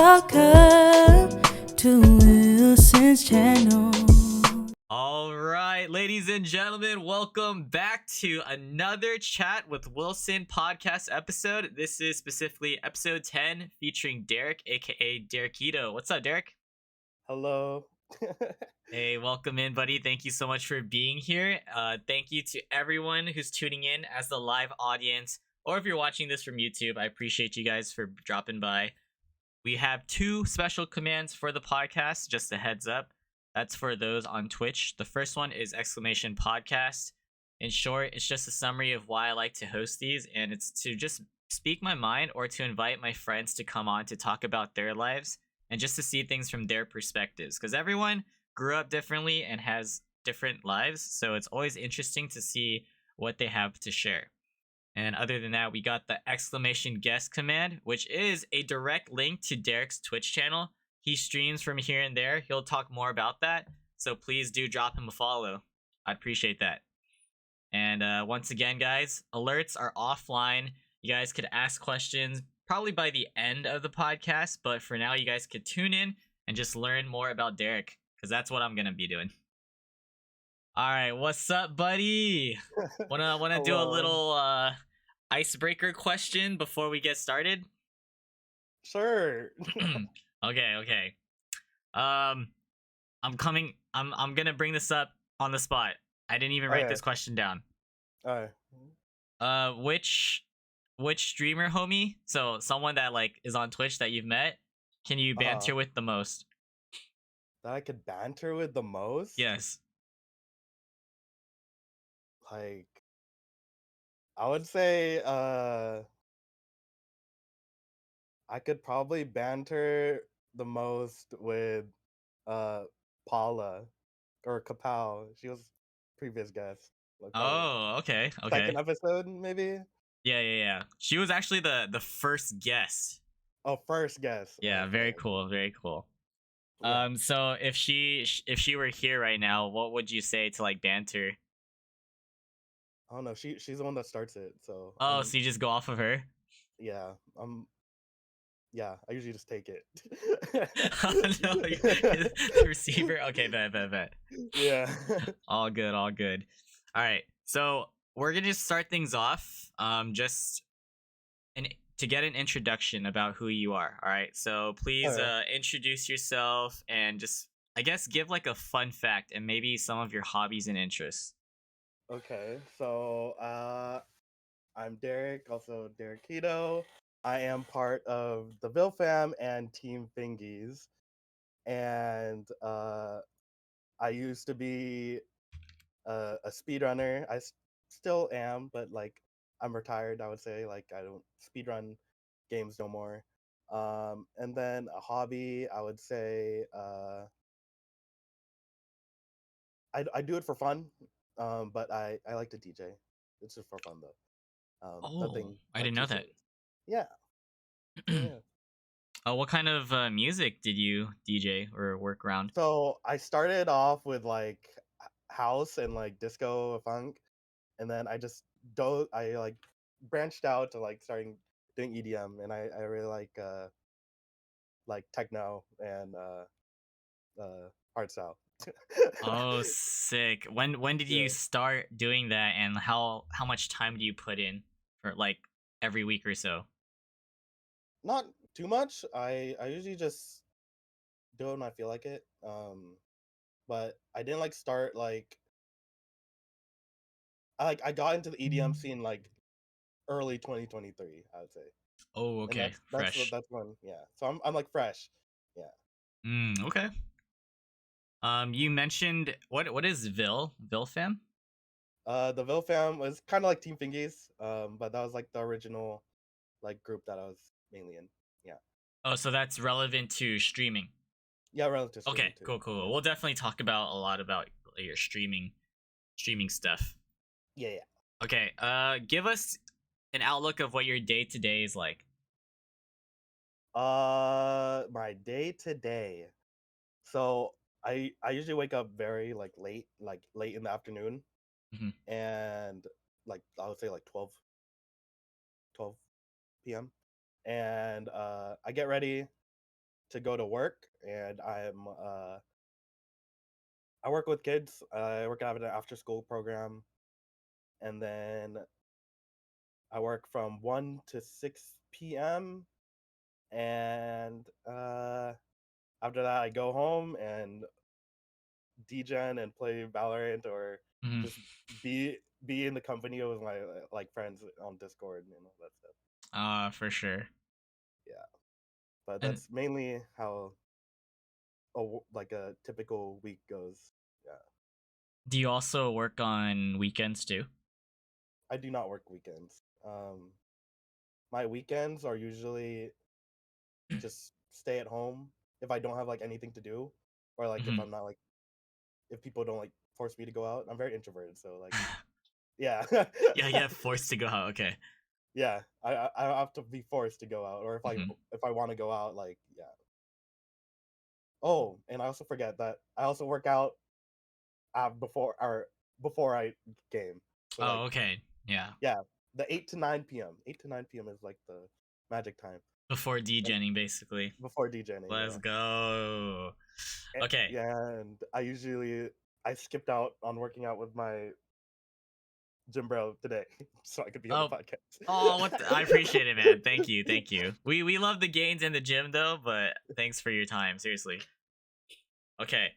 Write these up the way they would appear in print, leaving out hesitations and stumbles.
Welcome to Wilson's channel. All right, ladies and gentlemen, welcome back to another Chat with Wilson podcast episode. This is specifically episode 10 featuring Derek, aka Derrickito. What's up, Derek? Hello. Hey, welcome in, buddy. Thank you so much for being here. Thank you to everyone who's tuning in as the live audience, or if you're watching this from YouTube, I appreciate you guys for dropping by. We have two special commands for the podcast, just a heads up. That's for those on Twitch. The first one is exclamation podcast. In short, it's just a summary of why I like to host these, and it's to just speak my mind or to invite my friends to come on to talk about their lives and just to see things from their perspectives, because everyone grew up differently and has different lives, so it's always interesting to see what they have to share. And other than that, we got the exclamation guest command, which is a direct link to Derek's Twitch channel. He streams from here and there. He'll talk more about that, so please do drop him a follow. I'd appreciate that. And once again, guys, alerts are offline. You guys could ask questions probably by the end of the podcast, but for now, you guys could tune in and just learn more about Derek, because that's what I'm going to be doing. All right, what's up, buddy? Wanna do a little icebreaker question before we get started? Sure. Okay. I'm gonna bring this up on the spot. I didn't even write this question down. Alright. Which streamer homie, so someone that like is on Twitch that you've met, can you banter with the most? That I could banter with the most? Yes. Like, I would say, I could probably banter the most with, Paula or Kapow. She was previous guest. Like, Oh, okay. second episode, maybe? Yeah. She was actually the first guest. Oh, first guest. Yeah, Okay. very cool. Yeah. So if she were here right now, what would you say to like banter? I don't know. She's the one that starts it, so. Oh, so you just go off of her? Yeah. Yeah, I usually just take it. Oh no, the receiver. Okay, bet. Yeah. All good. All right, so we're gonna just start things off. Just to get an introduction about who you are. All right, so please introduce yourself and just, I guess, give like a fun fact and maybe some of your hobbies and interests. Okay, so I'm Derek, also Derrickito. I am part of the Vil fam and Team Fingies, and I used to be a speedrunner. Still am, but like I'm retired. I would say like I don't speedrun games no more. And then a hobby, I would say I do it for fun, but I like to DJ. It's just for fun though. Nothing. I didn't know too that. serious. Yeah. What kind of music did you DJ or work around? So I started off with like house and like disco funk, and then I like branched out to like starting doing EDM, and I really like techno and hardstyle. Oh, sick. When did you Yeah. start doing that, and how much time do you put in for like every week or so? Not too much. I usually just do it when I feel like it. But I didn't like start like I got into the EDM scene like early 2023, I would say. Oh, And okay. Fresh. that's when, yeah. So I'm like fresh. Yeah. Okay. You mentioned what is Vil fam? The Vil fam was kind of like Team Fingies, but that was like the original like group that I was mainly in. Yeah. Oh, so that's relevant to streaming. Yeah, relative to Okay, streaming too. cool. Yeah. We'll definitely talk about a lot about your streaming stuff. Yeah. Okay, give us an outlook of what your day to day is like. My day to day. So I usually wake up very like late in the afternoon, Mhm. and like I would say like 12 p.m. And I get ready, to go to work, and I work with kids. I work out at an after school program, and then I work from 1 to 6 p.m. And after that, I go home and degen and play Valorant, or Mhm. just be be in the company of my like friends on Discord and all that stuff. For sure. Yeah, but And that's mainly how like a typical week goes. Yeah, do you also work on weekends too? I do not work weekends. My weekends are usually just stay at home if I don't have like anything to do, or like if Mhm. I'm not like if people don't like force me to go out. I'm very introverted, so like yeah, Yeah, yeah, forced to go out. Okay. yeah. I have to be forced to go out, or Mhm. if I want to go out, like yeah. Oh, and I also forget that I also work out before I game. So Oh, like okay. Yeah. yeah, the 8 to 9 p.m. 8 to 9 p.m. is like the magic time, Before and degenning, basically. before DJing. Let's Yeah. go. Okay. Yeah, and I skipped out on working out with my gym bro today so I could be on the Oh, podcast. oh, I appreciate it, man. Thank you, thank you. We love the gains in the gym though, but thanks for your time. Seriously. Okay.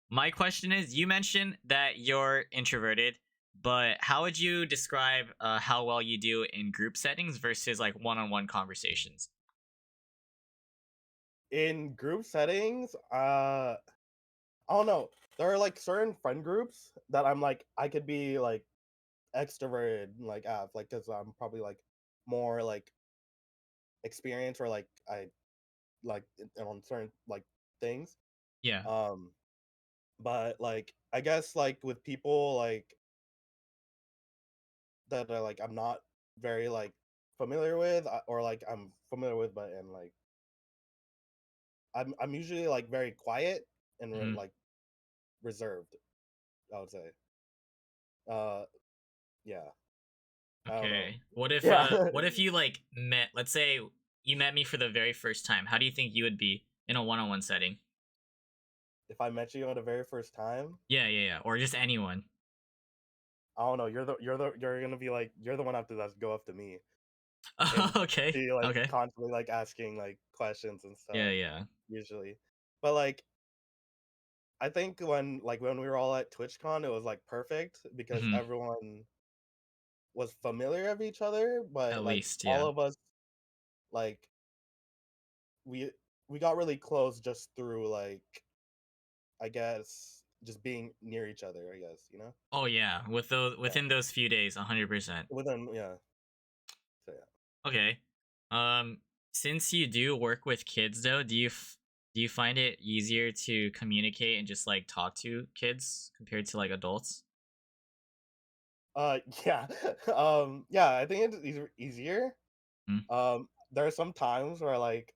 My question is: you mentioned that you're introverted, but how would you describe how well you do in group settings versus like one-on-one conversations? In group settings, I don't know. There are like certain friend groups that I'm like I could be like extroverted like like because I'm probably like more like experienced, or like I like on certain like things. Yeah. Um, but like I guess like with people like that are like I'm not very like familiar with, or like I'm familiar with, but and like I'm usually like very quiet and Mhm. like reserved, I would say. Uh, yeah, I don't know. Okay. Yeah, What if you like met, let's say you met me for the very first time. How do you think you would be in a one-on-one setting? if I met you on the very first time, Yeah, yeah, yeah. Or just anyone. I don't know. You're gonna be like you're the one after that go up to me and Okay. be like Okay. constantly like asking like questions and Yeah, stuff yeah. usually. But like I think when we were all at TwitchCon, it was like perfect because Mhm. everyone was familiar of each other, but At like least, all yeah. of us like we we got really close just through like I guess just being near each other, I guess, you know? Oh yeah, with those Yeah. within those few days, 100%. Within yeah. So yeah. Okay. Um since you do work with kids though, do you find it easier to communicate and just like talk to kids compared to like adults? Yeah. Yeah, I think it's easier. Mm. There are some times where like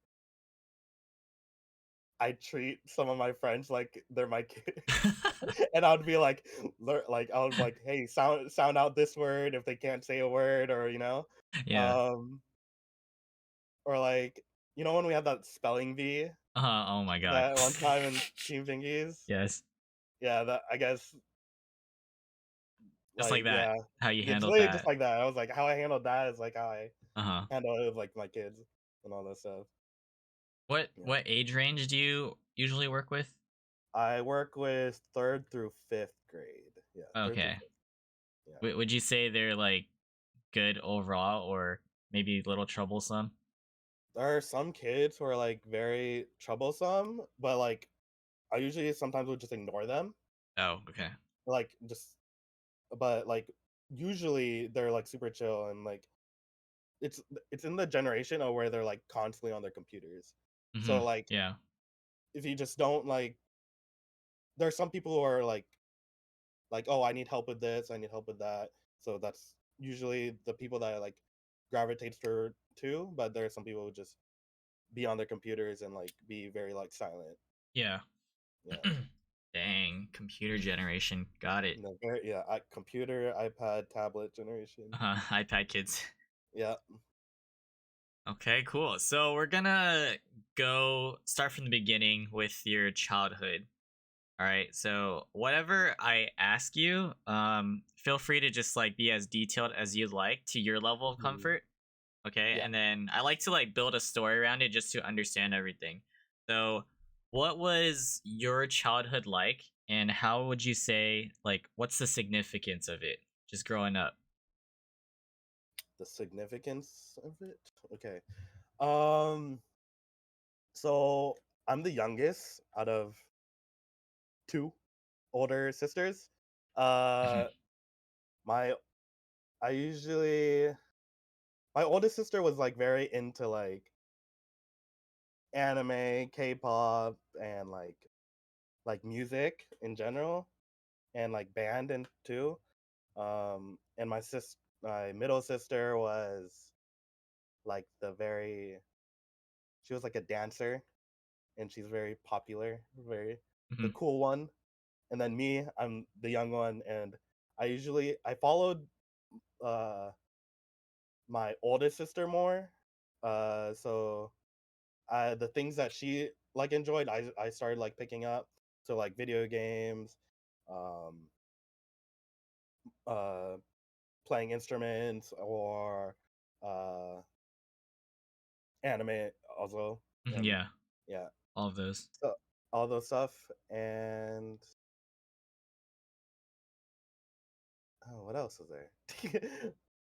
I treat some of my friends like they're my kids. And I would be like, like I was like, hey, sound out this word if they can't say a word, or Yeah. um, or like when we had that spelling bee Oh my god. that one time in Team Thingies, Yes. yeah, that I guess Just like like that. yeah, How you it's handled literally just that. like that. I was like, how I handled that is like how I Uh-huh. handle it with like my kids and all that stuff. Yeah, What age range do you usually work with? I work with third through fifth grade. Yeah, third through Okay. fifth. Yeah. Would you say they're like good overall or maybe a little troublesome? There are some kids who are like very troublesome, but like I usually sometimes would just ignore them. Oh, okay. Like just but like usually they're like super chill, and like it's it's in the generation of where they're like constantly on their computers. So Mhm. like Yeah. if you just don't like there are some people who are like, oh, I need help with this, I need help with that. So that's usually the people that I like gravitates to, but there are some people who just be on their computers and like be very like silent. Yeah. Yeah. Dang, computer generation. Got it. No, very yeah, computer, iPad, tablet generation. iPad kids. Yeah. Okay, cool. So we're gonna go start from the beginning with your childhood. All right. So whatever I ask you, feel free to just like be as detailed as you'd like to your level of Mhm. comfort. Okay. Yeah. And then I like to like build a story around it just to understand everything. So what was your childhood like and how would you say like what's the significance of it just growing up? The significance of it. Okay. Um. So I'm the youngest out of two older sisters. Mhm. Uh, my I usually my oldest sister was like very into like anime, K-pop, and like music in general, and like band and too. And my middle sister was like she was like a dancer, and she's very popular, very the Mhm. cool one. And then me, I'm the young one, and I followed uh my oldest sister more. So the things that she like enjoyed, I started like picking up. So like video games, um, uh, playing instruments, or uh, anime also, Mhm. and Yeah, yeah, all of those. so all those stuff. And oh, what else was there?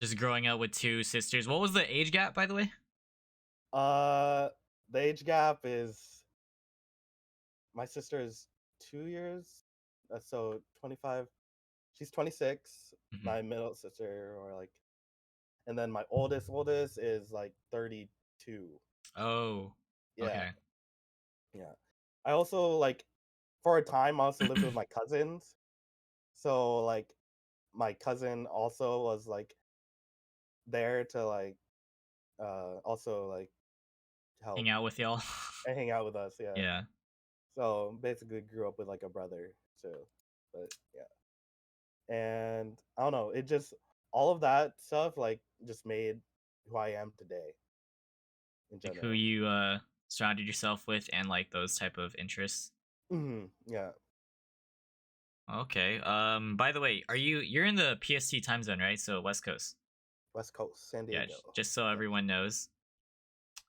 Just growing up with two sisters. What was the age gap by the way? uh, the age gap is my sister is 2 years, so 25. She's 26. Mhm. My middle sister, or like, and then my oldest is like 32. Oh, Yeah, okay. yeah. I also like for a time I also lived with my cousins. So like my cousin also was like there to like also like help Hang out with y'all. and hang out with us, yeah. Yeah. So basically grew up with like a brother too. But yeah. And I don't know, it just all of that stuff like just made who I am today in Like who general. you surrounded yourself with and like those type of interests. Yeah. Okay. By the way, you're in the PST time zone, right? So West Coast. West Coast, San Yeah, Diego. just so Yep. everyone knows.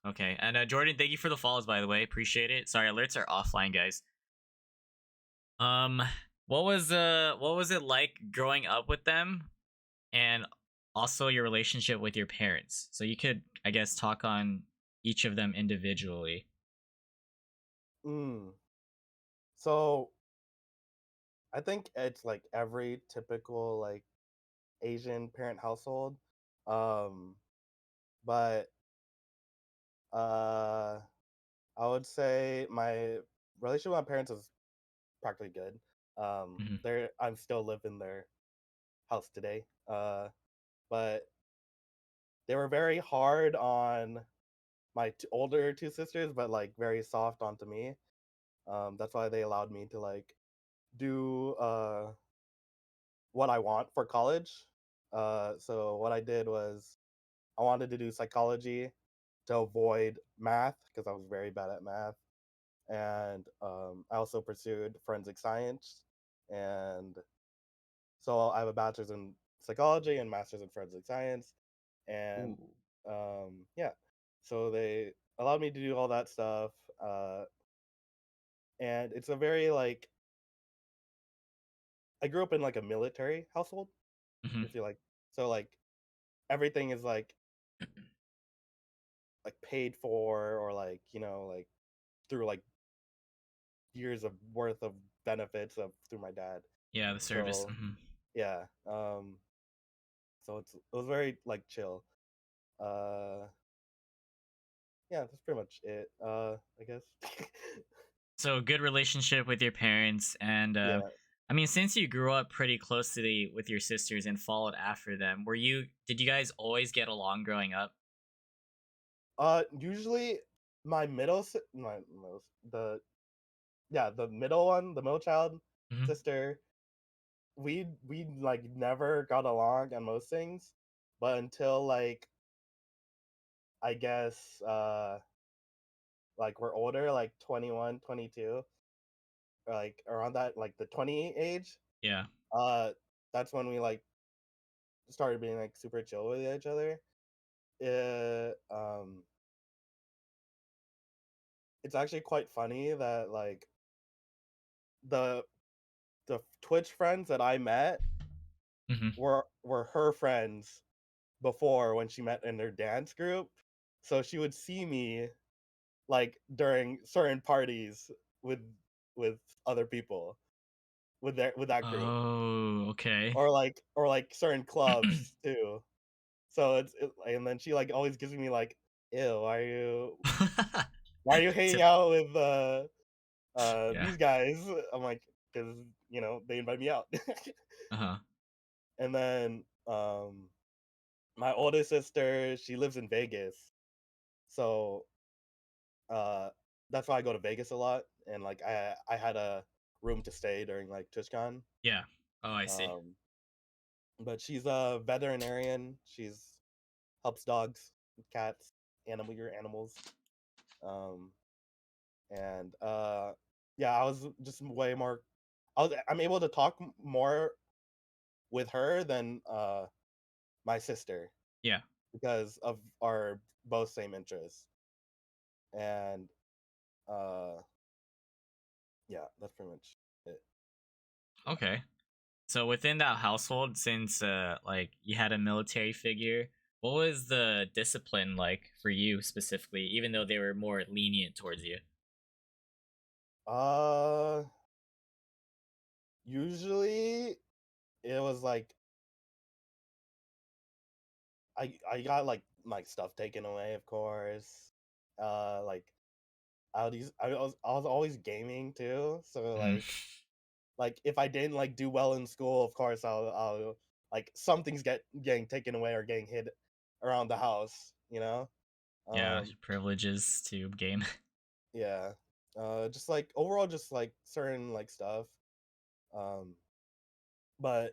Okay. And Jordan, thank you for the follows by the way. Appreciate it. Sorry, alerts are offline, guys. Um what was it like growing up with them and also your relationship with your parents? So you could I guess talk on each of them individually. Mm. So I think it's like every typical like Asian parent household. Um, but uh I would say my relationship with my parents is practically good. Mhm. I'm still living in their house today. But they were very hard on my older two sisters, but like very soft onto me. That's why they allowed me to like do what I want for college. So what I did was I wanted to do psychology to avoid math because I was very bad at math, and I also pursued forensic science, and so I have a bachelor's in psychology and master's in forensic science, and Ooh. yeah, so they allowed me to do all that stuff, and it's a very like I grew up in like a military household. Mhm. If you like, so like everything is like paid for, or like like through like years of worth of benefits of through my dad. Yeah, the service. So Mhm. yeah, so it was very like chill. Uh, yeah, that's pretty much it. I guess. So good relationship with your parents and Yeah. I mean since you grew up pretty closely with your sisters and followed after them, did you guys always get along growing up? Usually my middle, the yeah, the middle one, the middle child Mhm. sister, we like never got along on most things, but until like I guess like we're older, like 21, 22, or like around that, like the 20 age, Yeah. uh, that's when we like started being like super chill with each other. It's actually quite funny that like the the Twitch friends that I met Hmm. were her friends before when she met in their dance group. So she would see me like during certain parties with with other people with that group, Oh, okay. or like certain clubs too. So and then she like always gives me like, ew, why are you hanging Tip. out with Yeah. these guys? I'm like, because they invite me out. Uh-huh. And then my oldest sister, she lives in Vegas, so uh that's why I go to Vegas a lot. And like I had a room to stay during like TwitchCon. Yeah. Oh, I see. Um, but she's a veterinarian. She's helps dogs, cats, your animals. Um, and yeah, I was just way more. I'm able to talk more with her than my sister Yeah. because of our both same interests. And uh, yeah, that's pretty much it. Okay. So within that household, since like you had a military figure, what was the discipline like for you specifically, even though they were more lenient towards you? Uh, Usually it was like I got like stuff taken away, of course. Like I was always gaming too, so Mm. like if I didn't like do well in school, of course I'll like something's getting taken away or getting hid around the house, you know. Yeah, Um, privileges to game. yeah. Just like overall, just like certain like stuff. Um, but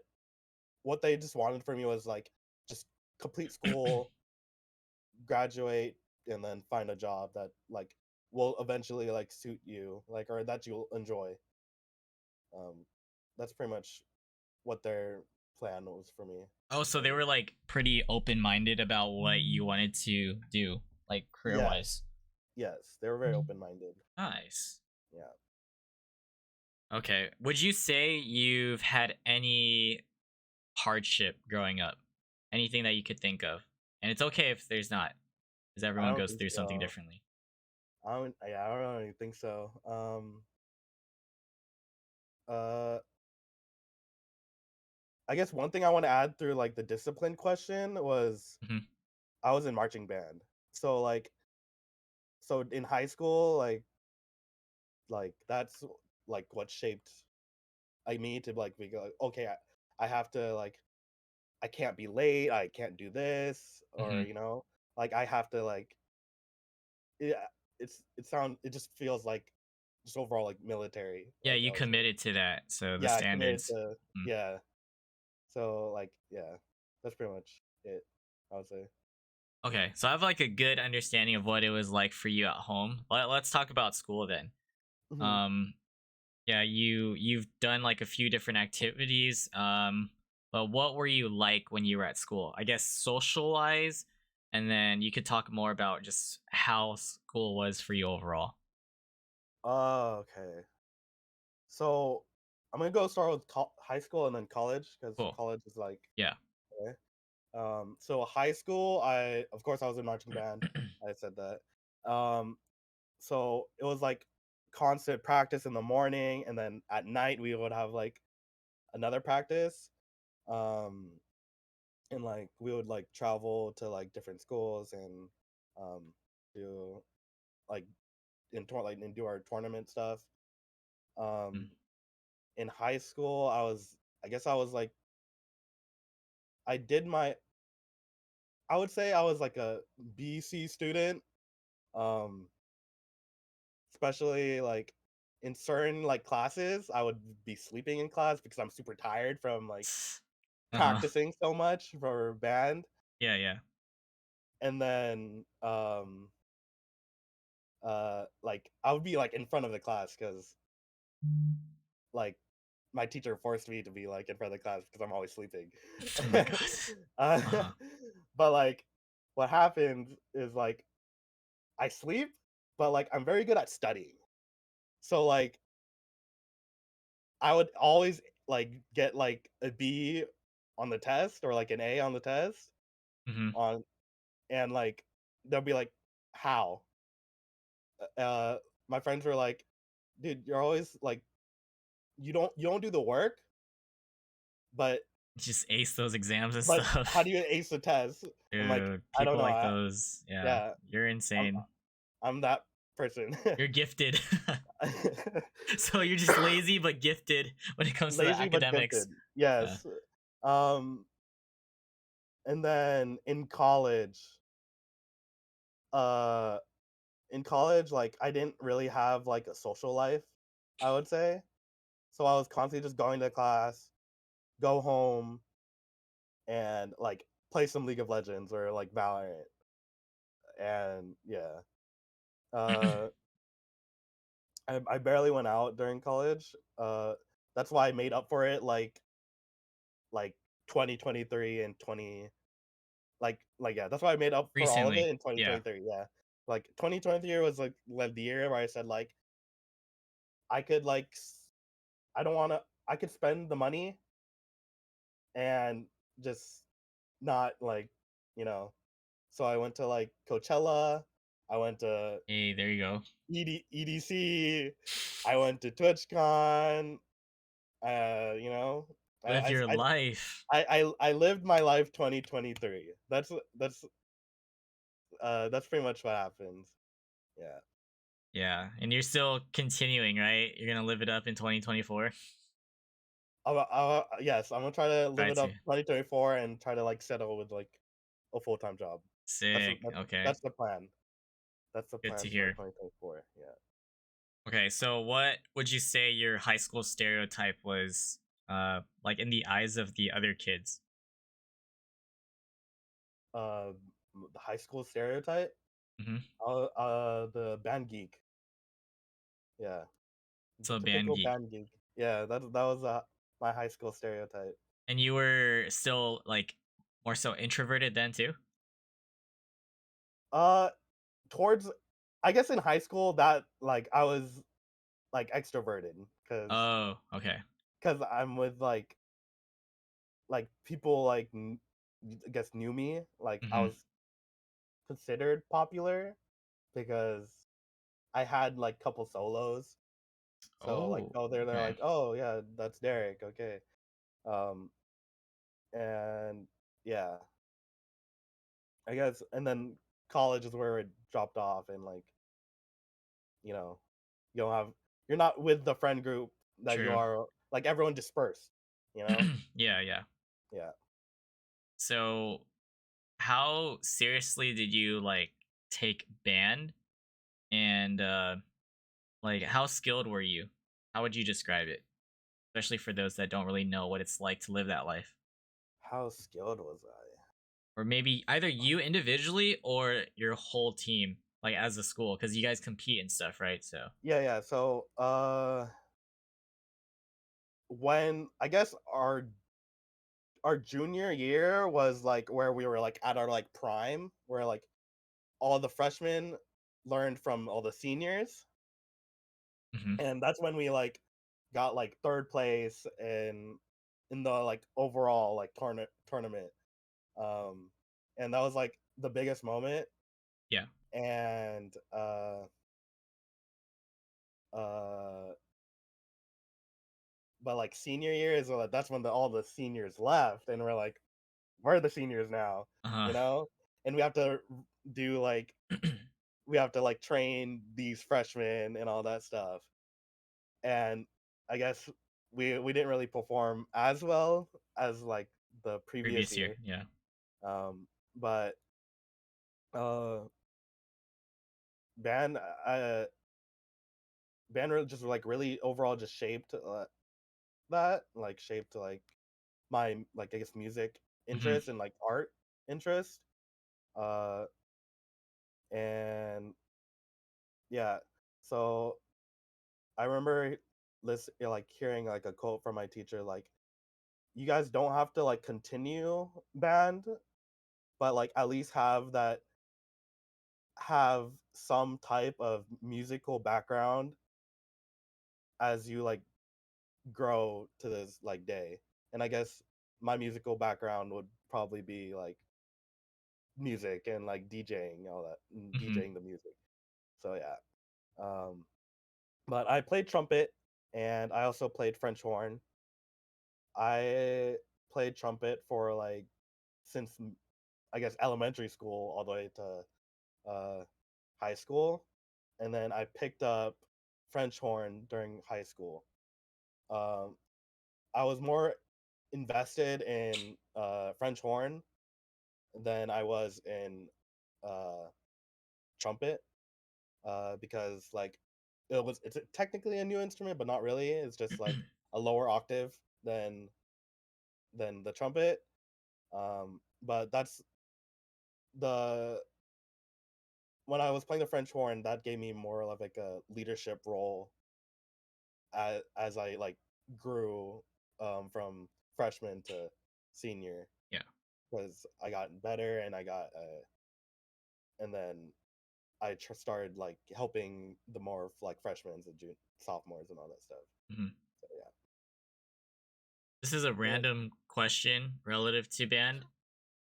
what they just wanted from me was like just complete school, graduate, and then find a job that like will eventually like suit you, like or that you'll enjoy. Um, that's pretty much what their plan was for me. Oh, so they And were like pretty open minded about what you wanted to do, like career yes, wise. yes, they were very open minded. Nice. Yeah. Okay. Would you say you've had any hardship growing up? Anything that you could think of? And it's okay if there's not, because I everyone don't goes think through something so. differently. I don't really think so. Uh, I guess one thing I want to add through like the discipline question was Hmm. I was in marching band. So like so in high school, like that's like what shaped like me to like be like, okay, I have to like I can't be late, I can't do this, or Hmm. like I have to like yeah, it just feels like just overall like military, Yeah, like you I would say. committed to that, so the Yeah, I committed standards. to Mm. yeah. So like yeah, that's pretty much it, I would say. Okay, so I have like a good understanding of what it was like for you at home. Let's talk about school then. Mhm. Um, yeah, you've done like a few different activities. But what were you like when you were at school? I guess socialize, and then you could talk more about just how school was for you overall. Oh, okay. So I'm gonna go start with high school and then college because Cool. college is like Yeah. okay. So high school, I of course I was in marching band. I said that. Um, so it was like constant practice in the morning, and then at night we would have like another practice. Um, and like we would like travel to like different schools and um do like and do our tournament stuff. Mm. Um, in high school, I guess I was like I did my I would say I was like a BC student. Um, especially like in certain like classes, I would be sleeping in class because I'm super tired from like Uh-huh. practicing so much for band. Yeah, yeah. and then like I would be like in front of the class because like my teacher forced me to be like in front of the class because I'm always sleeping. Oh my god. uh, Uh-huh. but like what happens is like I sleep, but like I'm very good at studying. So like I would always like get like a B on the test or like an A on the test Hmm. on and like they'll be like, how? Uh my friends were like, dude, you're always like you don't do the work, but Just ace those exams and how stuff. do you ace the test? I'm like, Dude, I don't people know. like those, yeah, Yeah, you're I'm insane. I'm that person. You're gifted. So you're just lazy but gifted when it comes to the Lazy but academics. gifted. Yeah. Yes. Um and then uh like I didn't really have like a social life, I would say. So I was constantly just going to class, go home, and like play some League of Legends or like Valorant. And yeah. Uh I barely went out during college. That's why I made up for it like 2023 and 20 like yeah, that's why I made up for all of it Recently, in yeah. 2023. Yeah. Like 2023 was like the year where I said like I could I don't want to I could spend the money and just not like, you know. So I went to like Coachella, I went to Hey, there you go. EDC, I went to TwitchCon, you know. Live I your I life. I lived my life 2023. That's pretty much what happens. Yeah. Yeah, and you're still continuing, right? You're gonna live it up in 2024. Yes, I'm gonna try to live Try it to. up 2024 and try to like settle with like a full time job. That's Sick. Okay, that's the plan. That's the good to plan for hear. 2024. Yeah. Okay, so what would you say your high school stereotype was, like in the eyes of the other kids? Uh, the high school stereotype. Hmm. The band geek. Yeah, the So band typical geek, band geek. Yeah, that was my high school stereotype. and you were still like more so introverted then too. Uh, towards, I guess in high school that like I was like extroverted Oh, okay. because I'm with like people like I guess knew me. Like I Hmm. was considered popular because I had like couple solos. So like Oh, oh they're okay. like oh yeah that's Derek, okay. Um and yeah, I guess, and then college is where it dropped off, and like you know you don't have you're not with the friend group that you True. are, like everyone dispersed, you know. Yeah, yeah. Yeah. So, how seriously did you like take band, and like how skilled were you? How would you describe it? Especially for those that don't really know what it's like to live that life. How skilled was I? Or maybe either you individually or your whole team, like as a school, because you guys compete and stuff, right? So, Yeah, so when I guess our junior year was like where we were like at our like prime, where like all the freshmen learned from all the seniors, mhm. and that's when we like got like third place in the like overall like tournament. Um and that was like the biggest moment. Yeah. And uh but like senior year is that's when all the seniors left, and we're like, where are the seniors now, Uh you huh. know. And we have to do like we have to like train these freshmen and all that stuff. And I guess we didn't really perform as well as like the previous Previous year, year. yeah. But uh band band really just like really overall just shaped that like shaped like my like I guess music Hmm. interest and like art interest. Uh, and yeah, so I remember like hearing like a quote from my teacher, like, you guys don't have to like continue band, but like at least have some type of musical background as you like grow to this like day. And I guess my musical background would probably be like music and like DJing, all that, and Hmm. DJing the music. So yeah. Um, but I played trumpet and I also played French horn. I played trumpet for like since I guess elementary school all the way to high school, and then I picked up French horn during high school. Um, I was more invested in French horn than I was in uh, trumpet because like technically a new instrument, but not really. It's just like a lower octave than the trumpet. But that's the when I was playing the French horn, that gave me more of like a leadership role as I like grew from freshman to senior Yeah. because I got better and and then started like helping the more like freshmen and sophomores and all that stuff. Hmm. So This is a yeah. random question relative to band,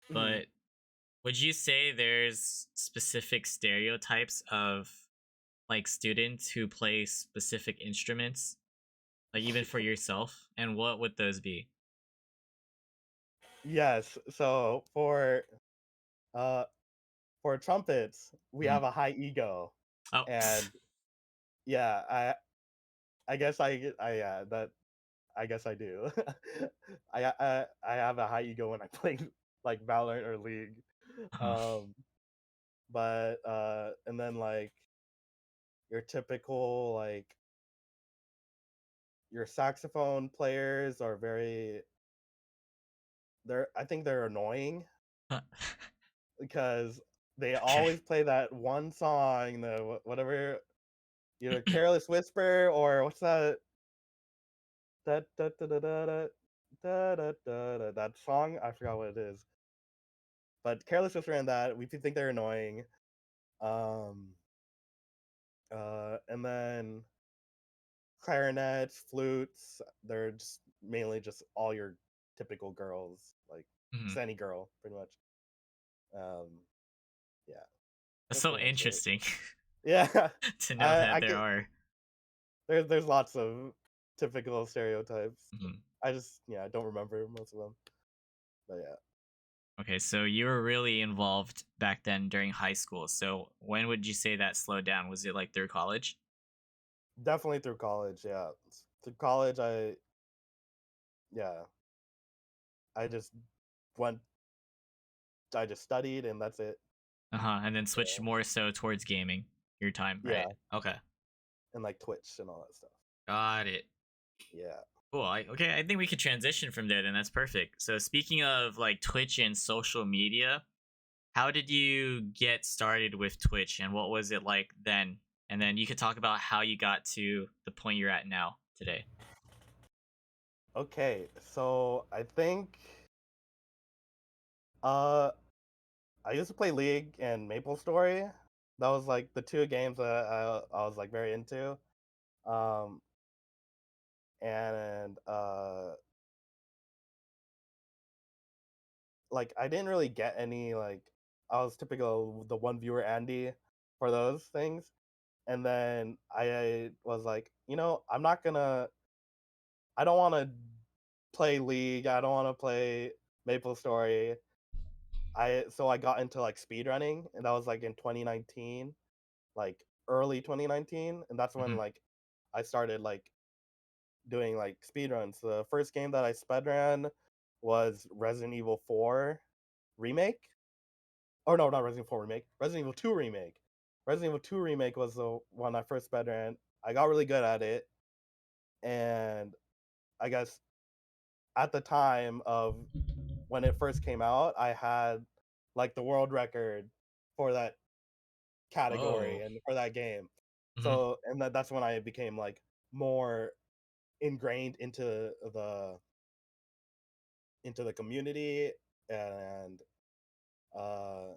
Mhm. but would you say there's specific stereotypes of like students who play specific instruments, like even for yourself? And what would those be? Yes. So uh for trumpets, we Mhm. have a high ego, Oh, and yeah, I guess that I guess I do. I have a high ego when I play like Valorant or League. uh-huh. Um, but and then like your typical like your saxophone players are very I think they're annoying because they Okay. always play that one song, the whatever, either Careless Whisper or what's that da da da da da da da da da da that song? I forgot what it is. But Careless Whisper and that, we think they're annoying. Um and then clarinets, flutes, they're just mainly just all your typical girls, like Mhm. just any girl, pretty much. Um, yeah, That's that's so pretty much it. interesting Yeah, to know that I there can. are. There's lots of typical stereotypes. Mhm. I just I don't remember most of them, but yeah, Okay, so you were really involved back then during high school. So when would you say that slowed down? Was it like through college? definitely through college. Yeah, through college, yeah, I just went. I just studied and that's it. Uh-huh. And then switched more so towards gaming your time, right? Yeah, Okay. and like Twitch and all that stuff. Got it. Yeah. Cool. Okay, I think we could transition from there then. That's perfect. So speaking of like Twitch and social media, how did you get started with Twitch and what was it like then? And then you could talk about how you got to the point you're at now today. Okay, so I think uh I used to play League and Maple Story. That was like the two games that I was like very into. Um and like I didn't really get any like I was typical the one viewer Andy for those things. And then I was like, I don't want to play League. I don't want to play Maple Story. I got into like speedrunning and that was like in 2019, like early 2019, and that's when Hmm. like I started like doing like speedruns. The first game that I speedran was Resident Evil 4 remake. Or no, not Resident Evil 4 remake. Resident Evil 2 remake. Resident Evil 2 remake was the one I first speedran. I got really good at it, and I guess at the time of when it first came out, I had like the world record for that category Whoa. and for that game. Hmm. So and that's when I became like more ingrained into the community. And uh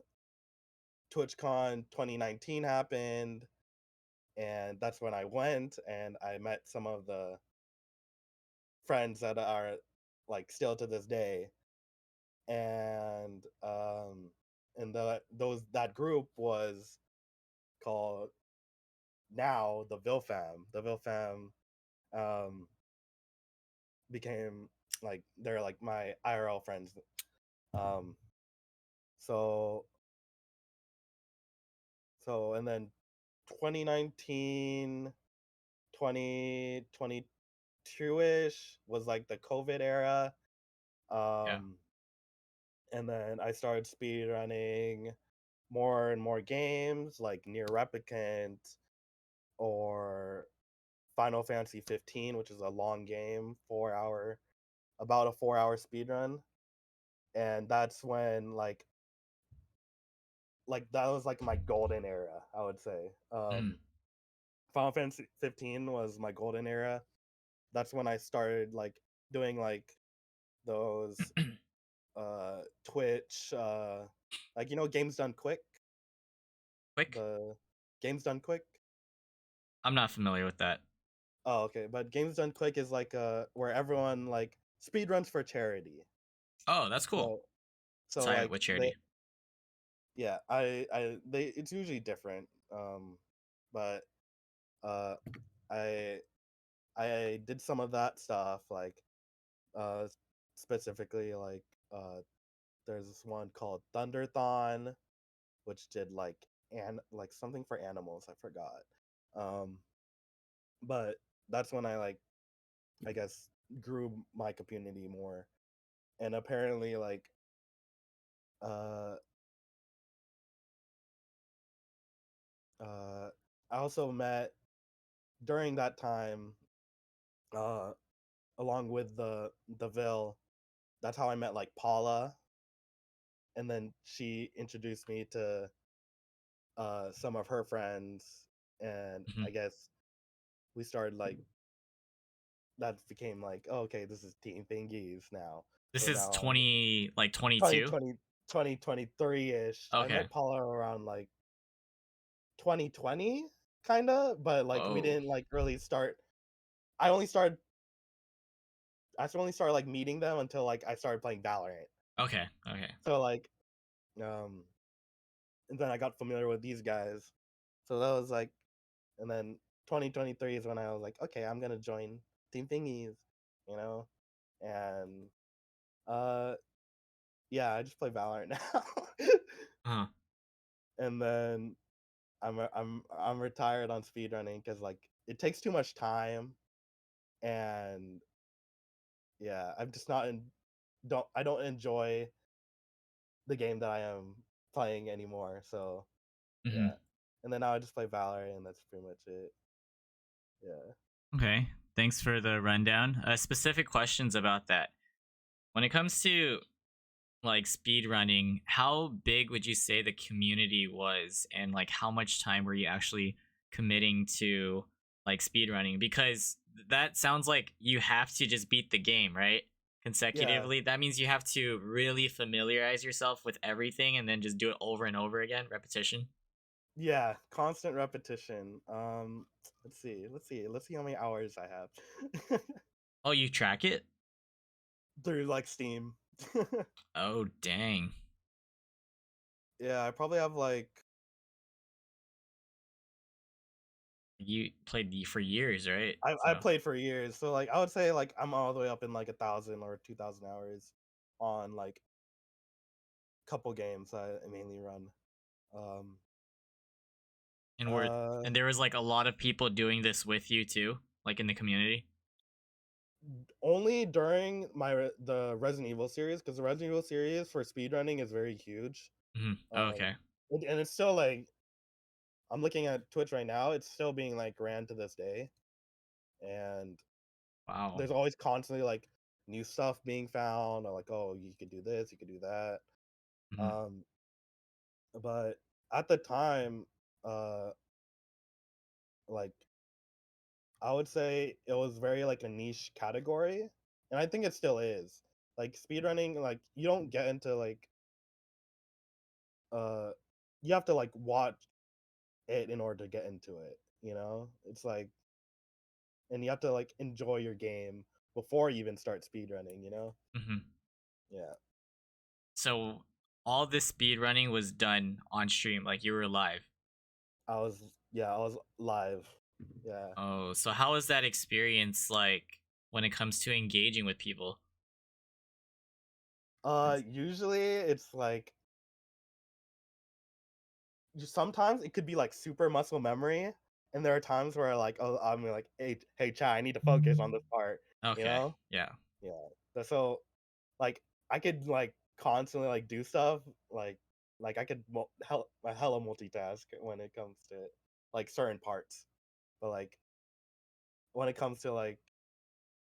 TwitchCon 2019 happened, and that's when I went and I met some of the friends that are like still to this day. And that group was called now the Vilfam. The Vilfam um became like they're like my IRL friends. Um so and then 2019, 2022-ish was like the COVID era. Yeah. Um and then I started speed running more and more games like Near Replicant or Final Fantasy 15, which is a long game, about a 4 hour speed run. And that's when that was like my golden era, I would say. Mm. Final Fantasy 15 was my golden era. That's when I started like doing like those Twitch like games done quick, Quick. the games done quick. I'm not familiar with that. Oh, okay. But games done quick is like where everyone like speed runs for charity. Oh, that's cool. So Sorry, like what they charity? yeah, I they it's usually different. But uh I I did some of that stuff like uh specifically like there's this one called Thunderthon, which did like something for animals, I forgot. Um but that's when I guess grew my community more. And apparently uh uh I also met during that time uh along with the Ville. That's how I met like Paula, and then she introduced me to some of her friends, and Hmm. I guess we started like that became like, oh, okay, this is Team Thingies now. This So is now I'm 20, like 22. 2020 2023-ish. I Okay. met Paula around like 2020 kind of, but like we Whoa. didn't like really start. I only started I only started like meeting them until like I started playing Valorant. Okay. Okay. So um and then I got familiar with these guys. So that was like, and then 2023 is when I was like, okay, I'm gonna join Team Thingies, you know, and uh, yeah, I just play Valorant now, Huh. and then I'm retired on speedrunning because like it takes too much time, and yeah, I'm just not in don't enjoy the game that I am playing anymore. So Hmm. yeah, and then now I just play Valorant, and that's pretty much it. Yeah. Okay. Thanks for the rundown. Specific questions about that. When it comes to like speed running, how big would you say the community was, and like how much time were you actually committing to like speed running? Because that sounds like you have to just beat the game, right? Yeah, Consecutively. That means you have to really familiarize yourself with everything and then just do it over and over again, repetition. yeah, constant repetition. Let's see how many hours I have Oh, you track it? through like Steam. Oh, dang. Yeah, I probably have like You played for years, right? I So, played for years, so like I would say like I'm all the way up in like 1,000 or 2,000 hours on like couple games I mainly run. Um, and were uh, and there was like a lot of people doing this with you too, like in the community. Only during the Resident Evil series, because the Resident Evil series for speedrunning is very huge. Mhm. Oh, Um, okay. and it's still like I'm looking at Twitch right now. It's still being like ran to this day, and Wow. there's always constantly like new stuff being found, or like, oh, you could do this, you could do that. Mhm. Um, but at the time, uh, like I would say it was very like a niche category, and I think it still is. Like speedrunning, like you don't get into like uh, you have to like watch it in order to get into it. You know, it's like, and you have to like enjoy your game before you even start speedrunning. You know, Hmm. yeah. So all this speed running was done on stream, like you were live. I was live. Yeah. Oh, so how is that experience like when it comes to engaging with people? Usually it's like sometimes it could be like super muscle memory, and there are times where like, oh, I'm like, hey, Chai, I need to focus on this part. You Okay, know? yeah. Yeah. So like I could like constantly like do stuff like I could hella multitask when it comes to like certain parts, but like when it comes to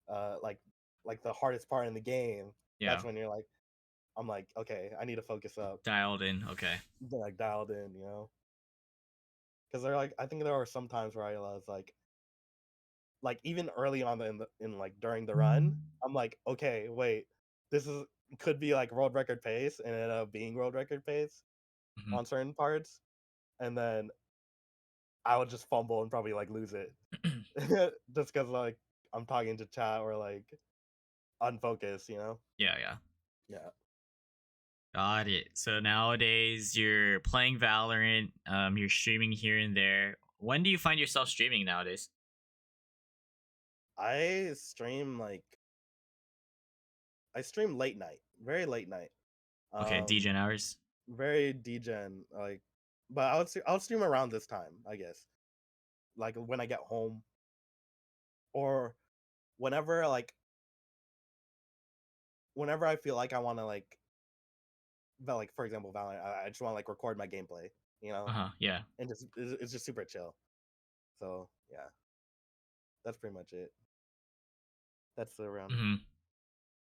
uh like the hardest part in the game, Yeah. that's when you're like, I'm like, okay, I need to focus up, Dialed in. Okay. like dialed in, you know, because they're like, I think there are some times where I was like even early on in like during the run, I'm like, okay, wait, this is could be like world record pace, and it ended up being world record pace Hmm. on certain parts, and then I would just fumble and probably like lose it just because like I'm talking to chat or like unfocused, you know? Yeah, yeah. Yeah. Got it. So nowadays you're playing Valorant, you're streaming here and there. When do you find yourself streaming nowadays? I stream like I stream late night, very late night. Okay, Um, DGen hours. very degen, like, but I would stream around this time, I guess, like when I get home or whenever whenever I feel like I want to like for example Valorant, I just want to like record my gameplay, you know, Uh-huh, yeah. and just it's just super chill. So yeah, that's pretty much it. That's around. Hmm.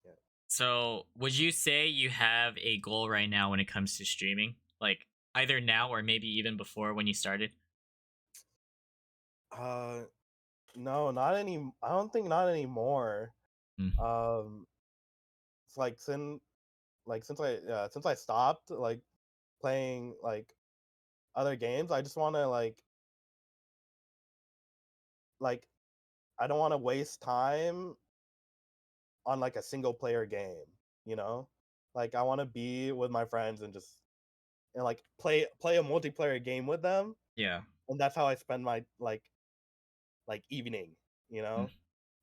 Yeah. So would you say you have a goal right now when it comes to streaming? Like either now or maybe even before when you started? Uh, no, not any. I don't think not anymore. Mm. Um, it's like since I stopped like playing like other games, I just want to like I don't want to waste time on like a single player game, you know? Like I want to be with my friends and just and like play a multiplayer game with them, Yeah. and that's how I spend my like evening, you Mm. know?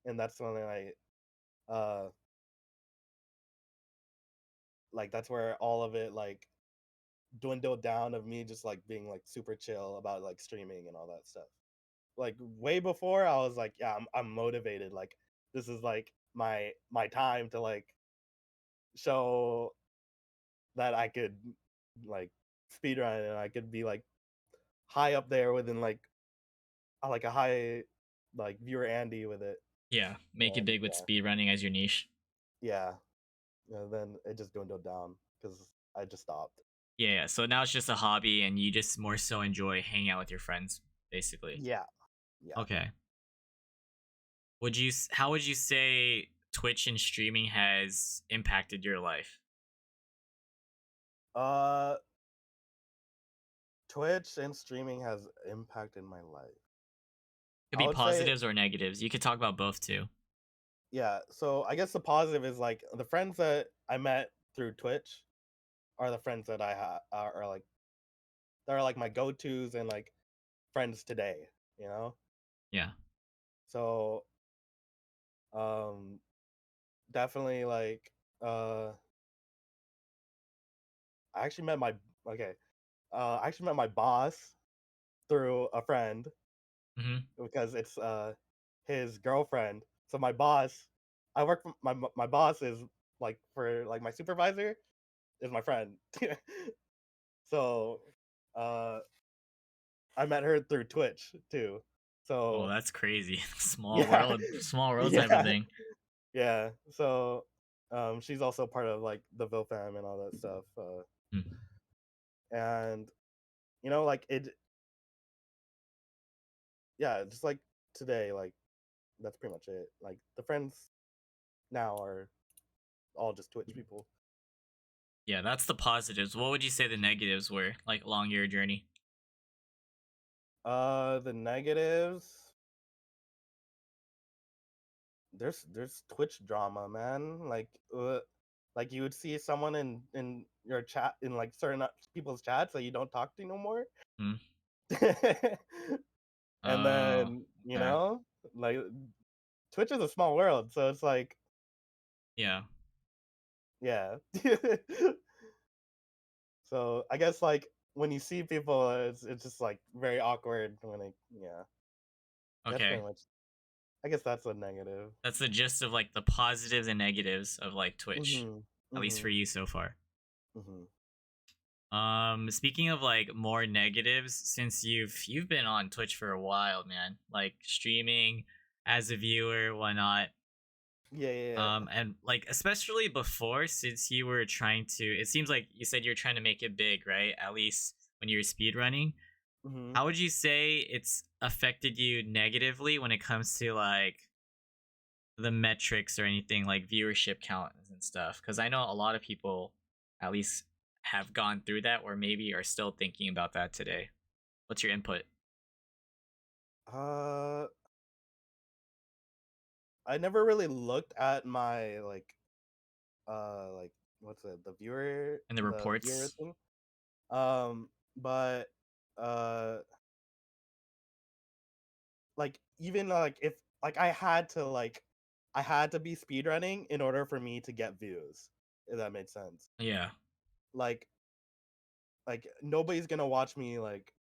And that's when uh that's where all of it like dwindled down of me just like being like super chill about like streaming and all that stuff. Like way before I was like, yeah, I'm motivated. Like this is like my time to like show that I could like speedrun and I could be like high up there within like a high like viewer Andy with it. Yeah. Make it And big with speed running as your niche. yeah, and then it just dwindled down because I just stopped. Yeah, yeah. So now it's just a hobby and you just more so enjoy hanging out with your friends, basically. Yeah, yeah. Okay. How would you say Twitch and streaming has impacted your life? Uh, Twitch and streaming has impacted my life. Could I be would say, positives or negatives. You could talk about both too. yeah. So I guess the positive is like the friends that I met through Twitch are the friends that I have are like they're like my go tos and like friends today. You know, Yeah. so um definitely like uh I actually met my okay I actually met my boss through a friend Hmm. because it's his girlfriend. So my boss, I work for my boss is like for like my supervisor is my friend. So uh I met her through Twitch too. Oh, So that's crazy. yeah. Small world type of Yeah. thing. Yeah. So she's also part of like the Vil fam and all that stuff. Hmm. and like it. Yeah, just like today, like that's pretty much it. Like the friends now are all just Twitch people. Yeah, that's the positives. What would you say the negatives were like along your journey? The negatives. There's Twitch drama, man. Like you would see someone in your chat in like certain people's chats that you don't talk to no more, Hmm. and Oh, then okay. like Twitch is a small world, so it's like Yeah. yeah. So I guess like when you see people, it's just like very awkward when it yeah. That's pretty Okay. much. I guess that's a negative. That's the gist of like the positives and negatives of like Twitch, Mhm. at least for Mhm. you so far. Mhm. Speaking of like more negatives, since you've been on Twitch for a while, man, like streaming as a viewer, whatnot. Yeah, yeah, yeah. And like especially before, since you were trying to, it seems like you said you're trying to make it big, right? At least when you were speed running. Mhm. How would you say it's affected you negatively when it comes to like the metrics or anything like viewership counts and stuff? Because I know a lot of people at least have gone through that or maybe are still thinking about that today. What's your input? Uh, I never really looked at my like what's it And the the viewer reports? thing. But uh like even like if like I had to be speedrunning in order for me to get views, if that made sense. Yeah. Like nobody's gonna watch me like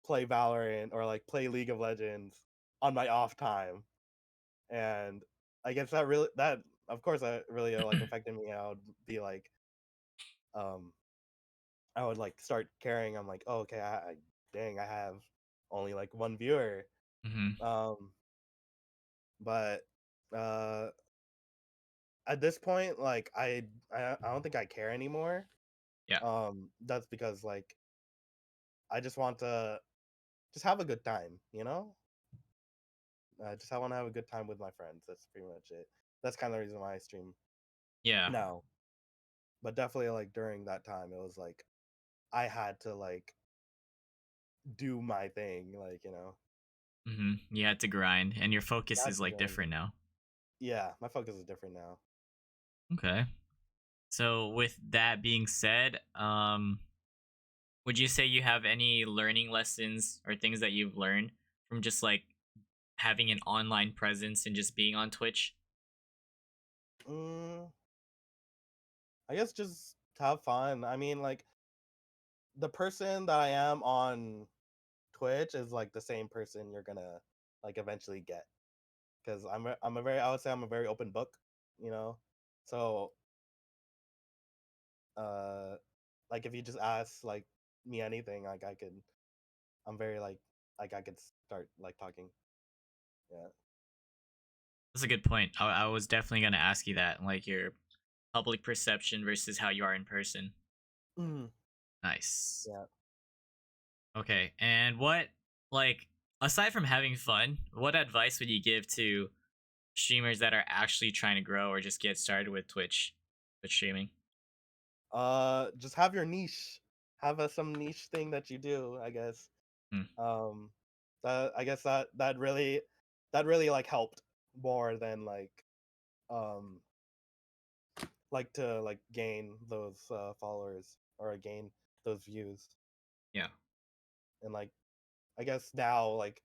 play Valorant or like play League of Legends on my off time. And I guess that of course that really like affected me. I would be like um I would like start caring. I'm like, oh, okay, dang, I have only like one viewer. Hmm. Um, but uh, at this point, like I don't think I care anymore. Yeah. That's because like I just want to just have a good time, you know. Just I want to have a good time with my friends. That's pretty much it. That's kind of the reason why I stream Yeah. now. But definitely like during that time, it was like I had to like do my thing, like You had to grind and your focus is that's like again. different now. Yeah, my focus is different now. Okay. So with that being said, would you say you have any learning lessons or things that you've learned from just like having an online presence and just being on Twitch? Mm, I guess just have fun. I mean, like the person that I am on Twitch is like the same person you're gonna like eventually get. Because I'm a very I would say I'm a very open book, you know. So uh, like if you just ask like me anything, like I'm very like I could start like talking. Yeah. That's a good point. I was definitely going to ask you that, like your public perception versus how you are in person. Mhm. Nice. Yeah. Okay. And what, like, aside from having fun, what advice would you give to streamers that are actually trying to grow or just get started with streaming? Just have your niche. Have some niche thing that you do, I guess. Hmm. Um, that I guess that really like helped more than um like to like gain those followers or gain those views. Yeah. And like I guess now like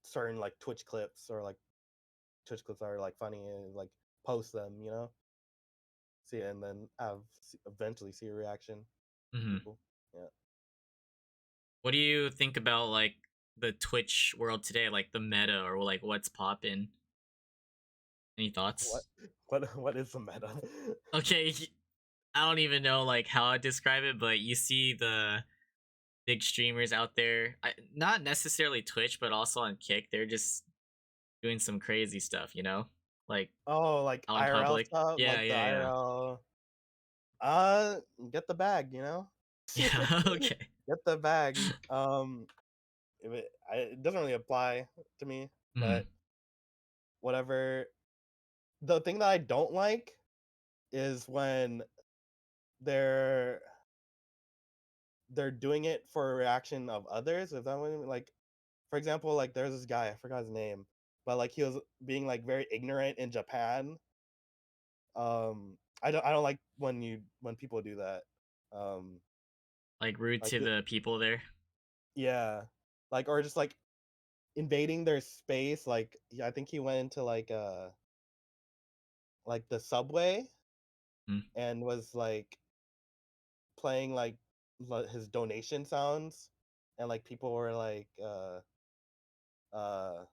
certain like Twitch clips are like funny and like post them, see it and then eventually see a reaction Hmm. people. Yeah. What do you think about like the Twitch world today, like the meta or like what's poppin'? Any What thoughts? what is the meta? Okay, I don't even know like how I describe it, but you see the big streamers out there, not necessarily Twitch, but also on Kick. They're just doing some crazy stuff, like Oh, like out in IRL public. stuff, Yeah, like the yeah, yeah. IRL get the bag, Yeah. Okay. Get the bag. It doesn't really apply to me, Mhm. but whatever. The thing that I don't like is when they're they're doing it for a reaction of others. Is that what I mean? Like, for example, like there's this guy, I forgot his name, but like he was being like very ignorant in Japan. I don't like when people do that. Um, Like rude like to the people there. yeah, like or just like invading their space. Like I think he went into like the subway Mm. and was like playing like his donation sounds, and like people were uh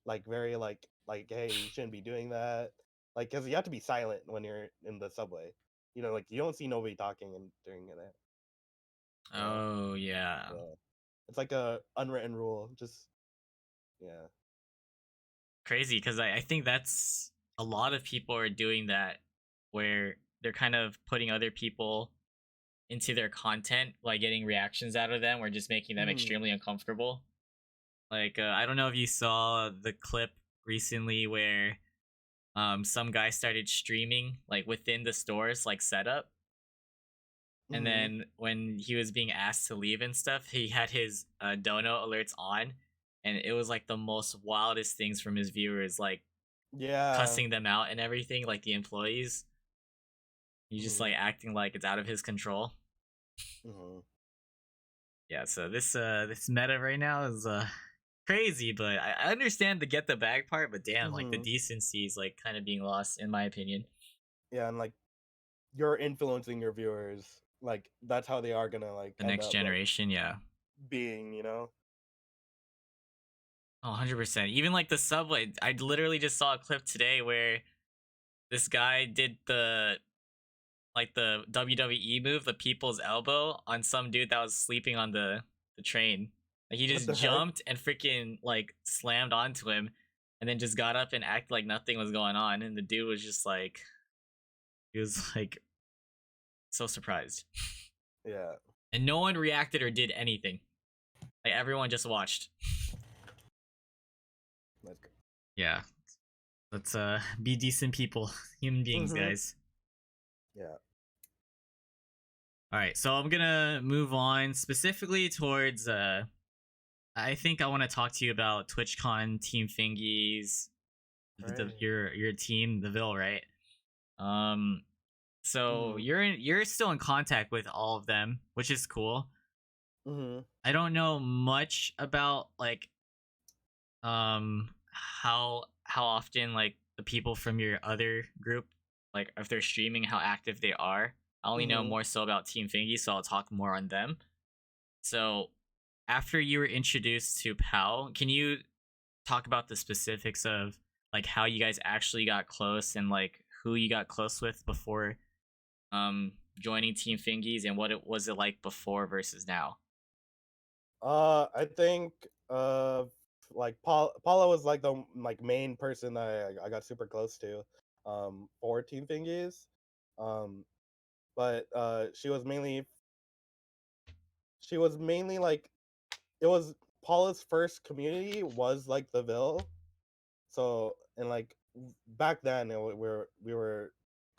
like very like hey, you shouldn't be doing that, like because you have to be silent when you're in the subway, like you don't see nobody talking and during it, you know Oh yeah. yeah, it's like a unwritten rule, just yeah. Crazy because I think that's a lot of people are doing that where they're kind of putting other people into their content, like getting reactions out of them or just making them Hmm. extremely uncomfortable. Like I don't know if you saw the clip recently where some guy started streaming like within the store's like setup, and Hmm. then when he was being asked to leave and stuff, he had his dono alerts on, and it was like the most wildest things from his viewers, like Yeah. cussing them out and everything, like the employees. He's just Hmm. like acting like it's out of his control. Hmm. Yeah, so this meta right now is crazy, but I understand the get the bag part, but damn, like the Hmm. decency is like kind of being lost in my opinion. Yeah, and like you're influencing your viewers, like that's how they are gonna like The end next up like generation, yeah. being. Oh, 100%. Even like the subway, I literally just saw a clip today where this guy did the WWE move, the people's elbow on some dude that was sleeping on the train. Like he What just the heck? jumped and freaking like slammed onto him and then just got up and acted like nothing was going on, and the dude was just like he was like so surprised. Yeah, And no one reacted or did anything. Like everyone just watched. that's good. Yeah. Let's be decent people, human beings, Hmm. guys. Yeah. All right, so I'm gonna move on specifically towards. I think I want to talk to you about TwitchCon, Team Fingies, Right. your team, the Ville, right? Um, so Hmm. you're still in contact with all of them, which is cool. Hmm. I don't know much about like how often like the people from your other group, like if they're streaming, how active they are. I only know Hmm. more so about Team Fingy, so I'll talk more on them. So after you were introduced to Pal, can you talk about the specifics of like how you guys actually got close and like who you got close with before joining Team Fingies, and what it was it like before versus now? I think like Paula was like the like main person that I got super close to for Team Thingies. Um but she was mainly like it was Paula's first community was like the Ville. So and like back then we were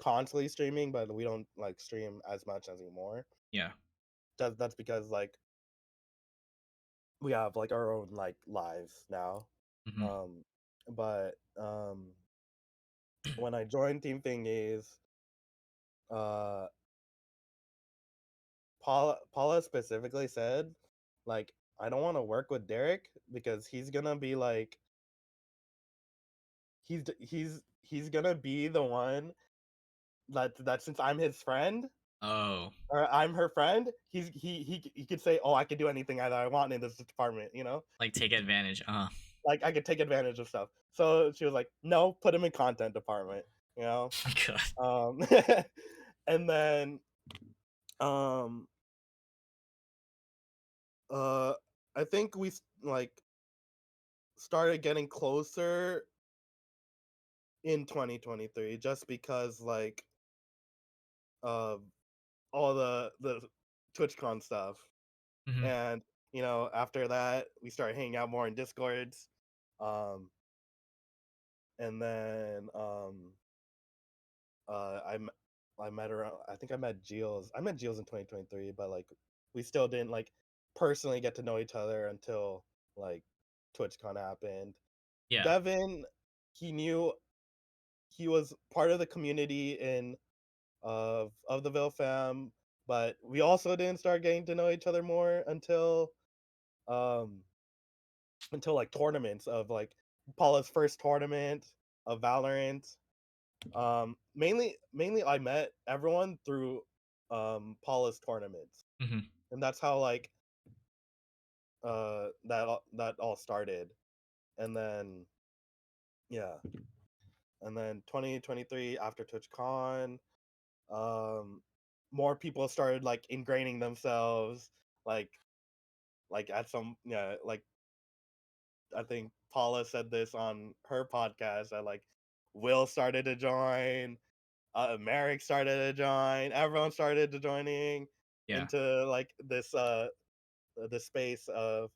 constantly streaming, but we don't like stream as much as anymore. Yeah. That's because like we have like our own like lives now. Hmm. Um, but when I joined Team Thingies, uh, Paula specifically said, like, I don't want to work with Derek because he's gonna be like he's gonna be the one that since I'm his friend Oh, or I'm her friend, he could say, oh, I could do anything that I want in this department. like take advantage. Like I could take advantage of stuff. So she was like, no, put him in content department, you know. God. Um, and then um uh I think like started getting closer in 2023 just because like uh all the TwitchCon stuff. Hmm. And after that, we started hanging out more in Discords. Um, and then I met around. I think I met Gilles. I met Gilles in 2023, but like we still didn't like personally get to know each other until like TwitchCon happened. Yeah. Devin, he knew he was part of the community in of the Ville fam, but we also didn't start getting to know each other more um until like tournaments of like Paula's first tournament of Valorant. Mainly I met everyone through Paula's tournaments, Hmm. and that's how like that all started. And then yeah, and then 2023 after TwitchCon, um more people started like ingraining themselves, like at some, yeah, like I think Paula said this on her podcast that like Will started to join, Merrick started to join, everyone started to joining Yeah. into like this space of,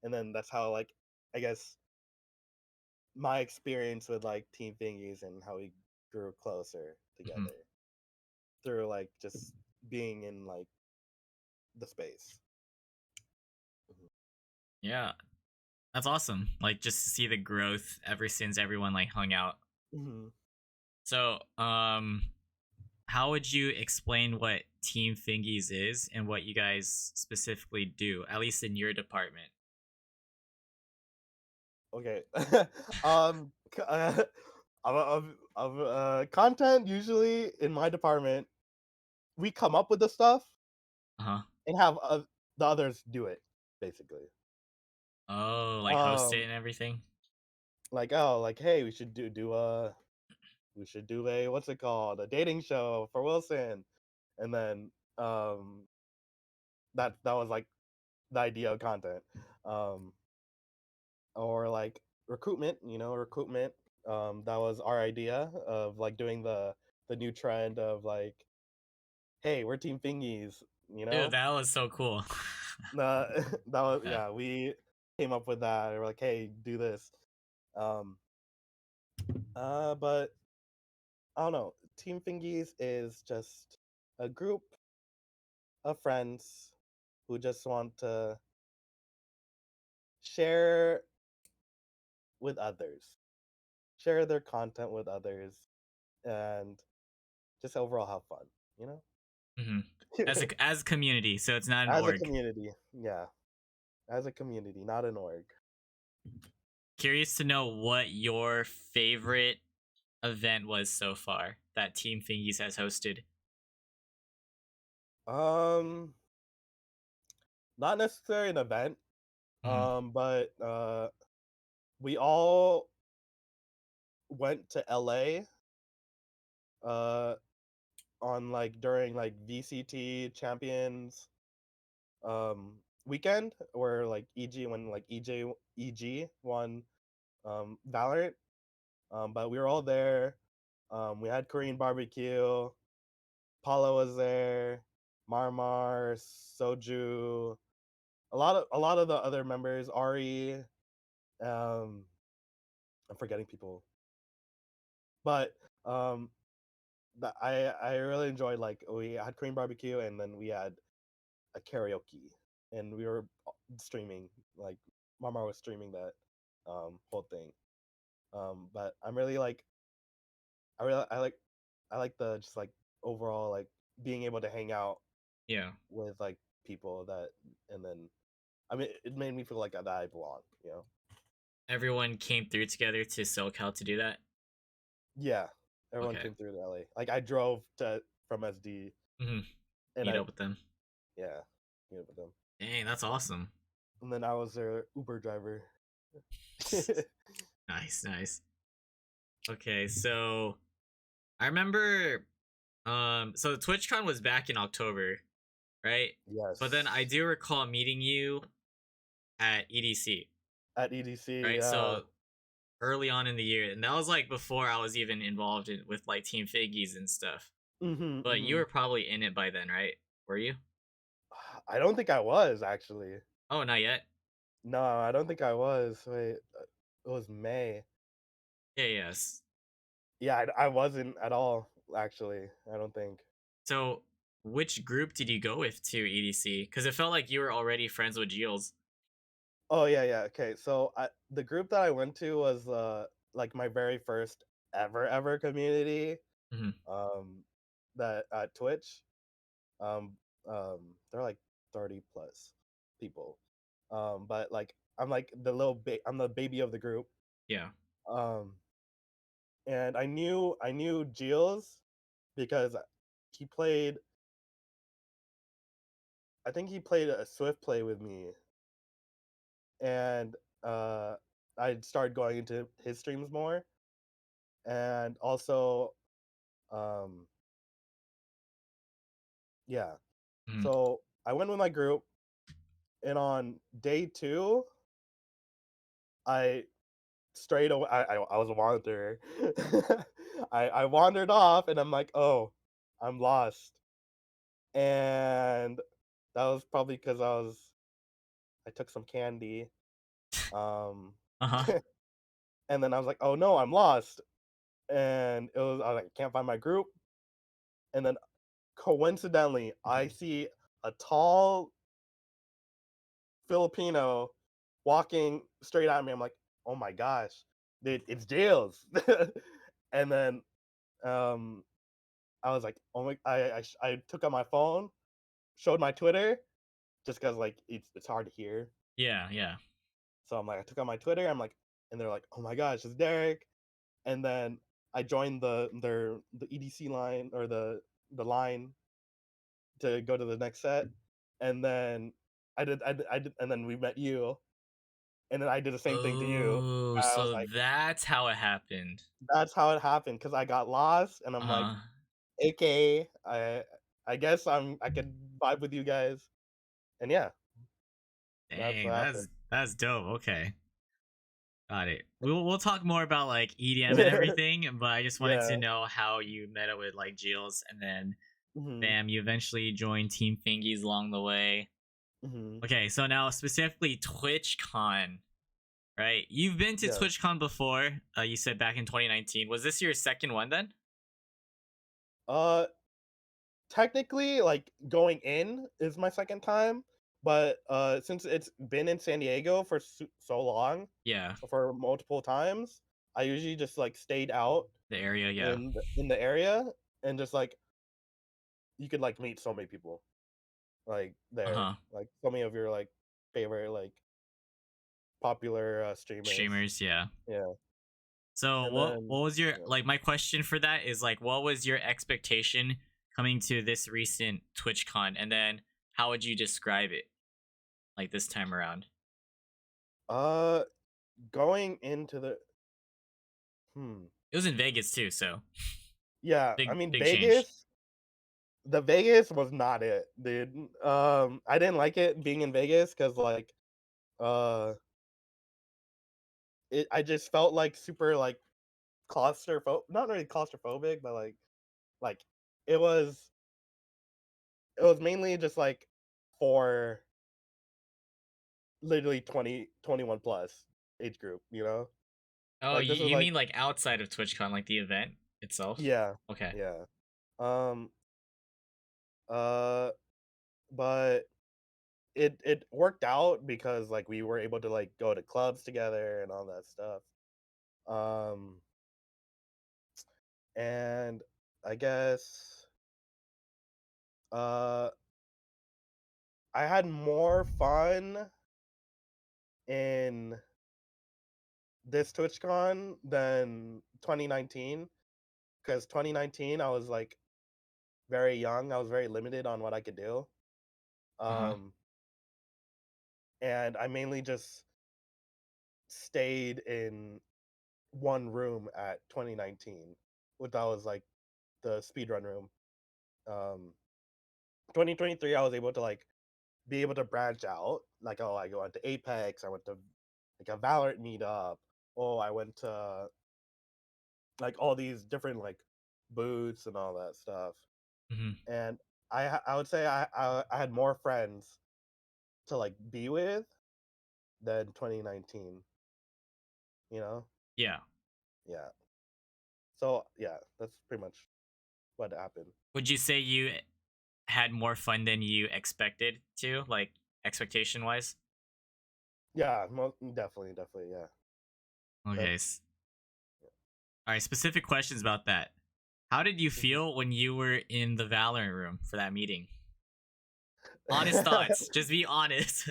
and then that's how like I guess my experience with like Team Thingies and how we grew closer Hmm. together through like just being in like the space. Mhm. Yeah. That's awesome. Like just to see the growth ever since everyone like hung out. Mhm. So, how would you explain what Team Fingies is and what you guys specifically do, at least in your department? Okay. C- content usually in my department, we come up with the stuff Uh huh. and have the others do it, basically. Oh, like host it Um, and everything. like, oh, like, hey, we should do a, what's it called, a dating show for Wilson, and then um that was like the idea of content. Um, or like recruitment. That was our idea of like doing the new trend of like, hey, we're Team Fingies, you Dude, know. that was so cool. That was, Yeah. yeah, we came up with that. We're like, hey, do this. Um, but I don't know. Team Fingies is just a group of friends who just want to share with others, share their content with others, and just overall have fun, you know? Hmm. As a community, so it's not an As a org. community, yeah. As a community, not an org. Curious to know what your favorite event was so far that Team Fingies has hosted. Um, Not necessarily an event, Hmm. but we all went to LA uh on like during like VCT Champions weekend, where like EG when like EG won Valorant. But we were all there. We had Korean barbecue. Paula was there. Marmar, Soju, a lot of the other members, Ari. Um, I'm forgetting people, but um, I really enjoyed, like, we had Korean barbecue and then we had a karaoke, and we were streaming, like Marmar was streaming that whole thing. But I'm really like I really I like the just like overall like being able to hang out Yeah. with like people that, and then I mean it made me feel like that I belong, you know. Everyone came through together to SoCal to do that. Yeah, everyone Okay. came through to LA. Like I drove to from SD, Hmm. and Meet I, up with them. yeah, meet up with them, Dang, that's awesome. and then I was their Uber driver. Nice, nice. Okay, so I remember so TwitchCon was back in October, right? But then I Yes, do recall meeting you at EDC, at EDC. right? So early on in the year, and that was like before I was even involved with like Team Figgies and stuff. Hmm, But you hmm. were probably in it by then, right? Were you? I don't think I was actually. Oh, not yet. No, I don't think I was. Wait, it was May. Yeah, yes. Yeah, I wasn't at all actually. I don't think. So, which group did you go with to EDC? Because it felt like you were already friends with Giles. Oh yeah, yeah. Okay, so the group that I went to was like my very first ever community. Hmm. Um, that at Twitch. Um, they're like 30 plus people. But like I'm like I'm the baby of the group. Yeah. Um, and I knew Giles because he played. I think he played a Swift play with me, and uh, I started going into his streams more, and also um, yeah. Hmm. So I went with my group, and on day two, I straight away I was a wanderer. I wandered off, and I'm like, oh, I'm lost, and that was probably because I took some candy, um, Uh huh. and then I was like, oh no, I'm lost, and I was like, I can't find my group, and then coincidentally, I see a tall Filipino walking straight at me. I'm like, oh my gosh, dude, it's Jails. And then um, I was like, oh my, I took out my phone, showed my Twitter, just because like it's hard to hear. Yeah, yeah. So I'm like, I took out my Twitter. I'm like, and they're like, oh my gosh, it's Derek. And then I joined the EDC line or the line to go to the next set, and then I did, and then we met you, and then I did the same thing to you. Oh, I was so like, that's how it happened. that's how it happened because I got lost, and Uh I'm like, huh. okay, I guess I could vibe with you guys, and yeah, that's Dang, what happened. that's dope. Okay. Got it. We'll talk more about like EDM and everything, but I just wanted to Yeah. know how you met up with like Giles, and then Mhm. bam, you eventually joined Team Fingies along the way. Mhm. Okay, so now specifically TwitchCon, right? You've been to Yes. TwitchCon before. You said back in 2019. Was this your second one then? Uh, technically, like going in is my second time, but since it's been in San Diego for so long, Yeah, for multiple times, I usually just like stayed out the area. Yeah. in the area, and just like you could like meet so many people like Uh there, huh. like so many of your like favorite like popular streamers. Streamers. Yeah. Yeah, So and what then was your yeah. like my question for that is like what was your expectation coming to this recent TwitchCon, and then how would you describe it like this time around? Uh, going into the hmm. It was in Vegas too, so Yeah, I mean big change. Vegas was not it, dude. I didn't like it being in Vegas because like uh, I just felt like super like not really claustrophobic, but like it was it was mainly just like for literally 21 plus age group, you know? Oh, Like this is you like mean like outside of TwitchCon, like the event itself? yeah, Okay. yeah. Um uh but it worked out because like we were able to like go to clubs together and all that stuff. Um and I guess uh I had more fun in this TwitchCon than 2019 because 2019 I was like very young. I was very limited on what I could do. Uh huh. Um and I mainly just stayed in one room at 2019, which that was like the speedrun room. 2023 I was able to like be able to branch out. Like, oh, I go into Apex, I went to like a Valorant meetup. Oh, I went to like all these different like booths and all that stuff. Hmm. And I would say I had more friends to like be with than 2019. You know? Yeah. Yeah. So yeah, that's pretty much what happened. Would you say you had more fun than you expected to, like expectation wise? Yeah, definitely, definitely, yeah. Okay. That's All right. Specific questions about that. How did you mhm. feel when you were in the Valorant room for that meeting? Honest thoughts. Just be honest,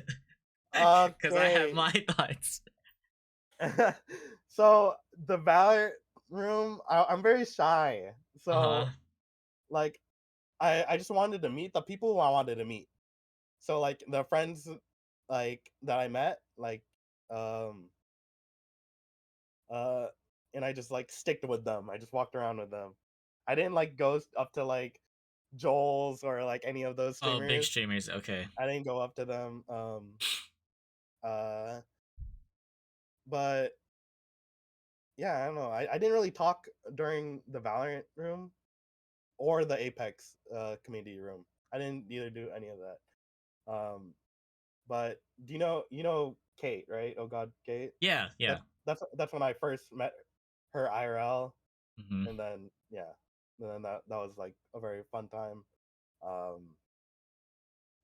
because I have Okay. my thoughts. So the Valor room, I'm very shy. Uh huh. So like I just wanted to meet the people who I wanted to meet. So like the friends like that I met, like um uh and I just like sticked with them. I just walked around with them. I didn't like go up to like Joel's or like any of those Oh, big streamers. streamers. Okay. I didn't go up to them. Uh but yeah, I don't know. I didn't really talk during the Valorant room or the Apex community room. I didn't either do any of that. But do you know Kate, right? Oh God, Kate. Yeah. Yeah. That's when I first met her IRL, Hmm. and then yeah, and then that was like a very fun time. Um,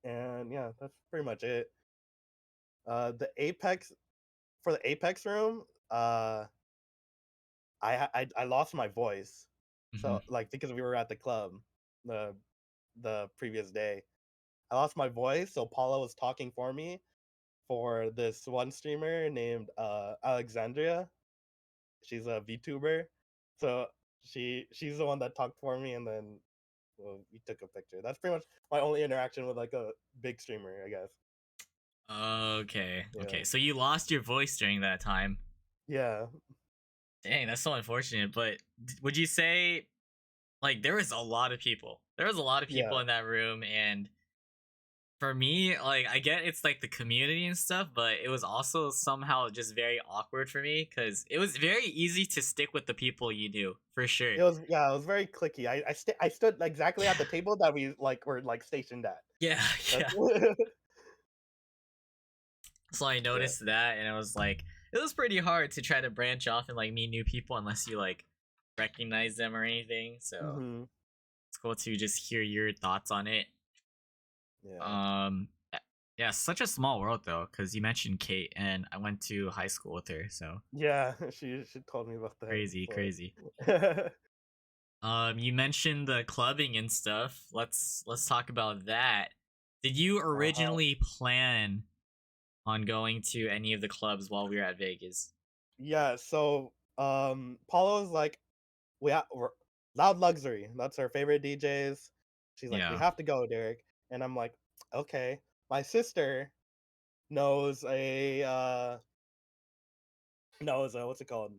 and yeah, that's pretty much it. The Apex for the Apex room, I lost my voice, Hmm. so like because we were at the club the the previous day, I lost my voice, so Paula was talking for me for this one streamer named Alexandria. She's a VTuber, so she's the one that talked for me, and then well, we took a picture. That's pretty much my only interaction with like a big streamer, I guess. Okay. Yeah, Okay. So you lost your voice during that time. yeah, Dang, that's so unfortunate. But would you say like there was a lot of people? There was a lot of people yeah. in that room, and for me, like I get it's like the community and stuff, but it was also somehow just very awkward for me because it was very easy to stick with the people you knew for sure. It was very clicky. I stood exactly at the table that we like were like stationed at. Yeah, That's yeah. So I yeah. noticed that, and it was like it was pretty hard to try to branch off and like meet new people unless you like recognize them or anything. So Hmm. it's cool to just hear your thoughts on it. Yeah. Um, yeah, such a small world though, because you mentioned Kate, and I went to high school with her, so Yeah, she told me about that. crazy, So crazy. You mentioned the clubbing and stuff. Let's talk about that. Did you uh-huh. originally plan on going to any of the clubs while we were at Vegas? Yeah, so Paula was like, we're Loud Luxury. That's her favorite DJs. She's like, we Yeah, have to go, Derek. And I'm like, okay. My sister knows what's it called?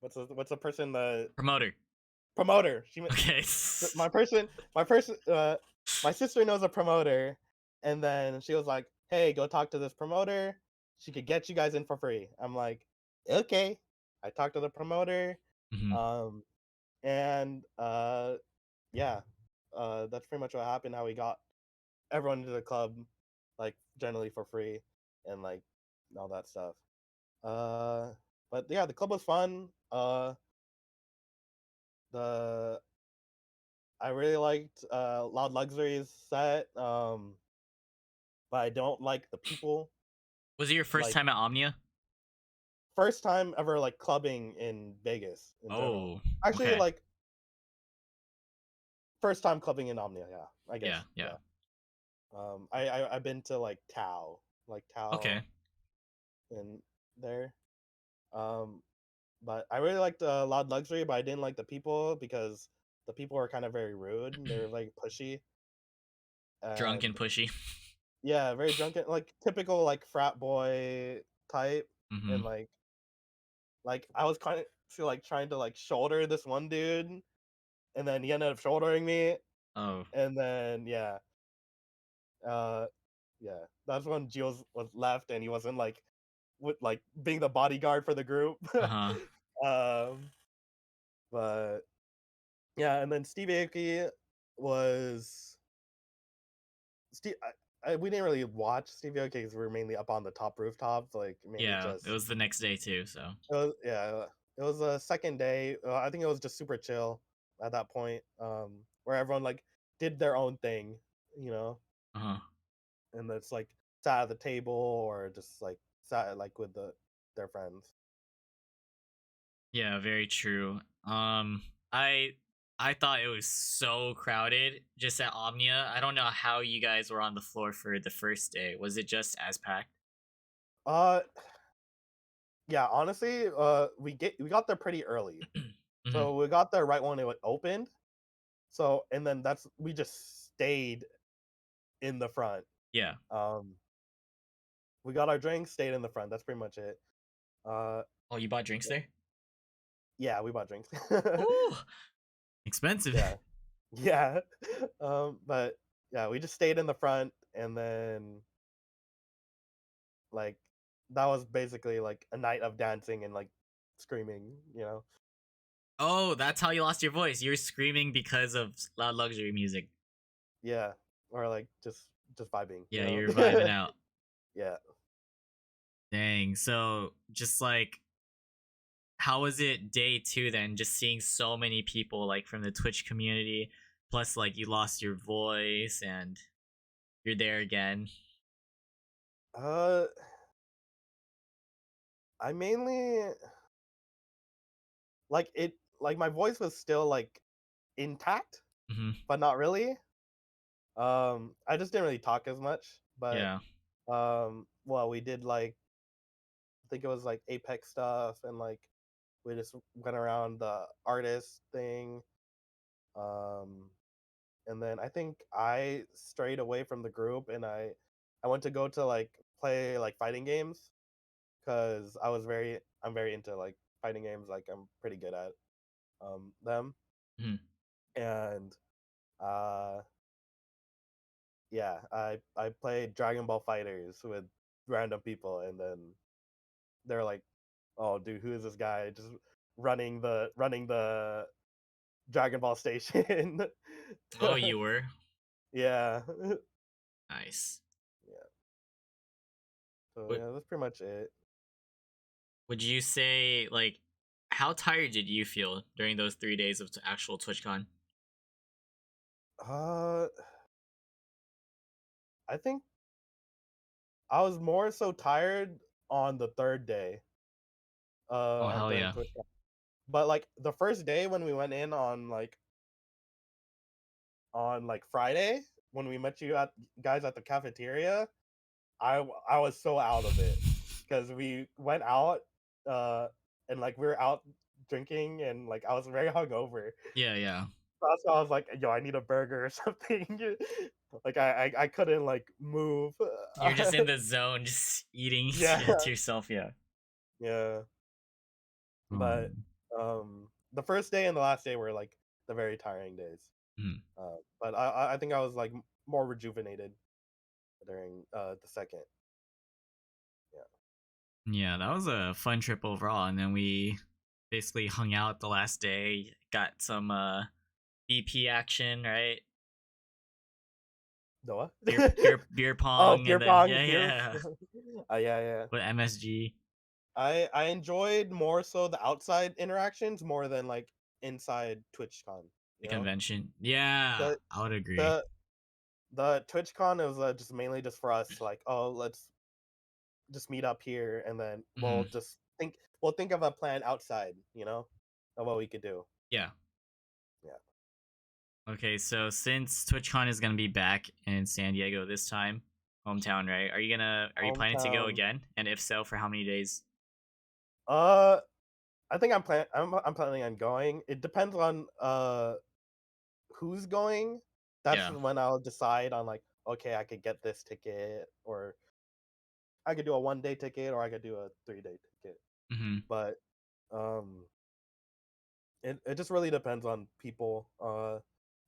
What's a person the promoter. promoter. Okay. My person my person my sister knows a promoter, and then she was like, "Hey, go talk to this promoter. She could get you guys in for free." I'm like, "Okay." I talked to the promoter, Hmm. um, and yeah, that's pretty much what happened. How we got everyone into the club, like generally for free, and like all that stuff. Uh, but yeah, the club was fun. The I really liked Loud Luxury's set, but I don't like the people. Was it your first Like time at Omnia? first time ever like clubbing in Vegas in general. Oh, Actually, okay. like first time clubbing in Omnia. Yeah, I Yeah, guess. yeah. Yeah. I've been to like Okay. Tao in there. Um, but I really liked Loud Luxury, but I didn't like the people because the people were kind of very rude. They were like pushy Drunk and and pushy. yeah, very drunken, like typical like frat boy type, Hmm. and like I was kind of like trying to like shoulder this one dude, and then he ended up shouldering me, Oh, and then uh, yeah, that's when Gio was left, and he wasn't like with like being the bodyguard for the group. uh huh. um, but yeah, and then Steve Aoki. was Steve. We didn't really watch Stevie Aoki because we were mainly up on the top rooftops, like mainly Yeah, just. it was the next day too. So. Yeah, it was a second day. I think it was just super chill at that point, where everyone like did their own thing, you know, Uh huh. and it's like sat at the table or just like sat like with their friends. Yeah, very true. I I thought it was so crowded just at Omnia. I don't know how you guys were on the floor for the first day. Was it just as packed? Uh, yeah, honestly, we got there pretty early, Hmm. so we got there right when it opened. So and then we just stayed in the front. Yeah. Um, we got our drinks, stayed in the front. That's pretty much it. Uh, Oh, you bought drinks there? yeah, we bought drinks. Ooh, expensive. Yeah. Yeah. But yeah, we just stayed in the front and then like that was basically like a night of dancing and like screaming, you know. Oh, that's how you lost your voice. You're screaming because of loud luxury music. Yeah. Or like just vibing, you Yeah, know. you're vibing out. Yeah. Dang. So, just like, how was it day two then? Just seeing so many people like from the Twitch community, plus like you lost your voice and you're there again. Uh I mainly like my voice was still like intact, Hmm. but not really. I just didn't really talk as much, but Yeah. well, we did like I think it was like Apex stuff and like we just went around the artist thing. Um, and then I think I strayed away from the group and I went to go to like play like fighting games because I'm very into like fighting games. Like I'm pretty good at them. Mhm. And uh yeah, I played Dragon Ball Fighters with random people and then they're like, "Oh, dude, who is this guy just running the Dragon Ball Station?" Oh, you were? Yeah. Nice. Yeah. So What yeah, that's pretty much it. would you say, like, how tired did you feel during those 3 days of actual TwitchCon? Uh, I think I was more so tired on the third day. Oh, hell During yeah. TwitchCon. But like the first day when we went in on like Friday when we met you at guys at the cafeteria, I was so out of it because we went out uh and like we were out drinking and like I was very hungover. Yeah, yeah. That's why I was like, yo, I need a burger or something. Like I couldn't like move. You're just in the zone, just eating Yeah, yeah, to yourself, yeah. yeah. But Um, the first day and the last day were like the very tiring days. mhm. But I think I was like more rejuvenated during the second. Yeah. Yeah, that was a fun trip overall. And then we basically hung out the last day, got some BP action, right? The what? Beer Oh, pong, beer and then pong, yeah, beer. yeah, Yeah, yeah. with MSG, I enjoyed more so the outside interactions more than like inside TwitchCon. the You know, convention. Yeah, the I would agree. the the TwitchCon is just mainly just for us. Like, oh, let's just meet up here, and then Hmm. we'll think of a plan outside. You know, of what we could do. Yeah. Yeah, Okay, so since TwitchCon is gonna be back in San Diego this time, hometown, right? Are you planning to go hometown. again? And if so, for how many days? Uh, I think I'm planning on going. It depends on who's going. That's Yeah. when I'll decide on like, okay, I could get this ticket, or I could do a 1 day ticket, or I could do a 3 day ticket. Hmm. But it just really depends on people.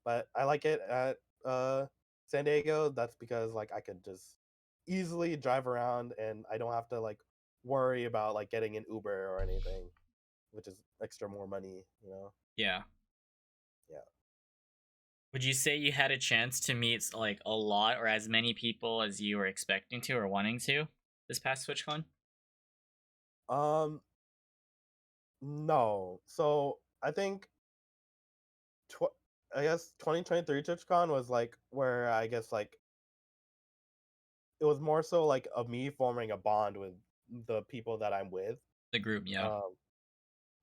But I like it at San Diego. That's because like I could just easily drive around and I don't have to like worry about like getting an Uber or anything, which is extra more money. You know. Yeah. Yeah. Would you say you had a chance to meet like a lot or as many people as you were expecting to or wanting to this past TwitchCon? Um, no. So I think tw- I guess 2023 TwitchCon was like where I guess like it was more so like of me forming a bond with the people that I'm with. The group, yeah. Um,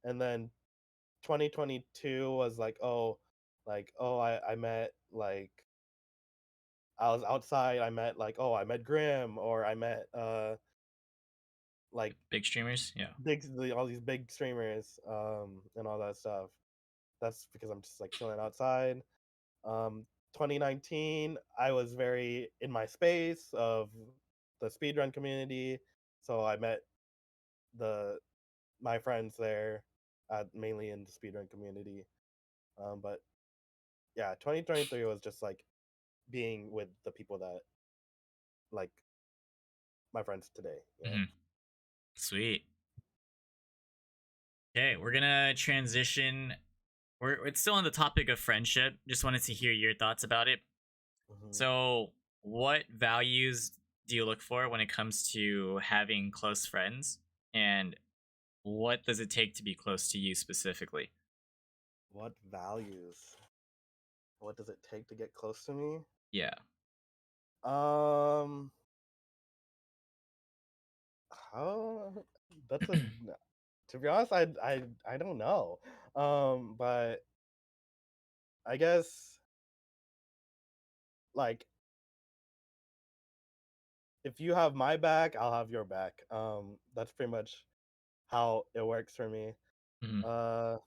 and then 2022 was like I met like I was outside, I met like I met Grim, or I met like Big streamers, yeah. all these big streamers and all that stuff. That's because I'm just like chilling outside. Um 2019 I was very in my space of the speedrun community, so I met the my friends there, mainly in the speedrun community. But yeah, 2023 was just like being with the people that like my friends today. Yeah. Hmm. Sweet. Okay, we're gonna transition. It's still on the topic of friendship. Just wanted to hear your thoughts about it. Hmm. So, what values do you look for when it comes to having close friends? And what does it take to be close to you specifically? What values? What does it take to get close to me? Yeah. Um, how? That's a. To be honest, I don't know. But I guess like if you have my back, I'll have your back. That's pretty much how it works for me. Hmm. Uh,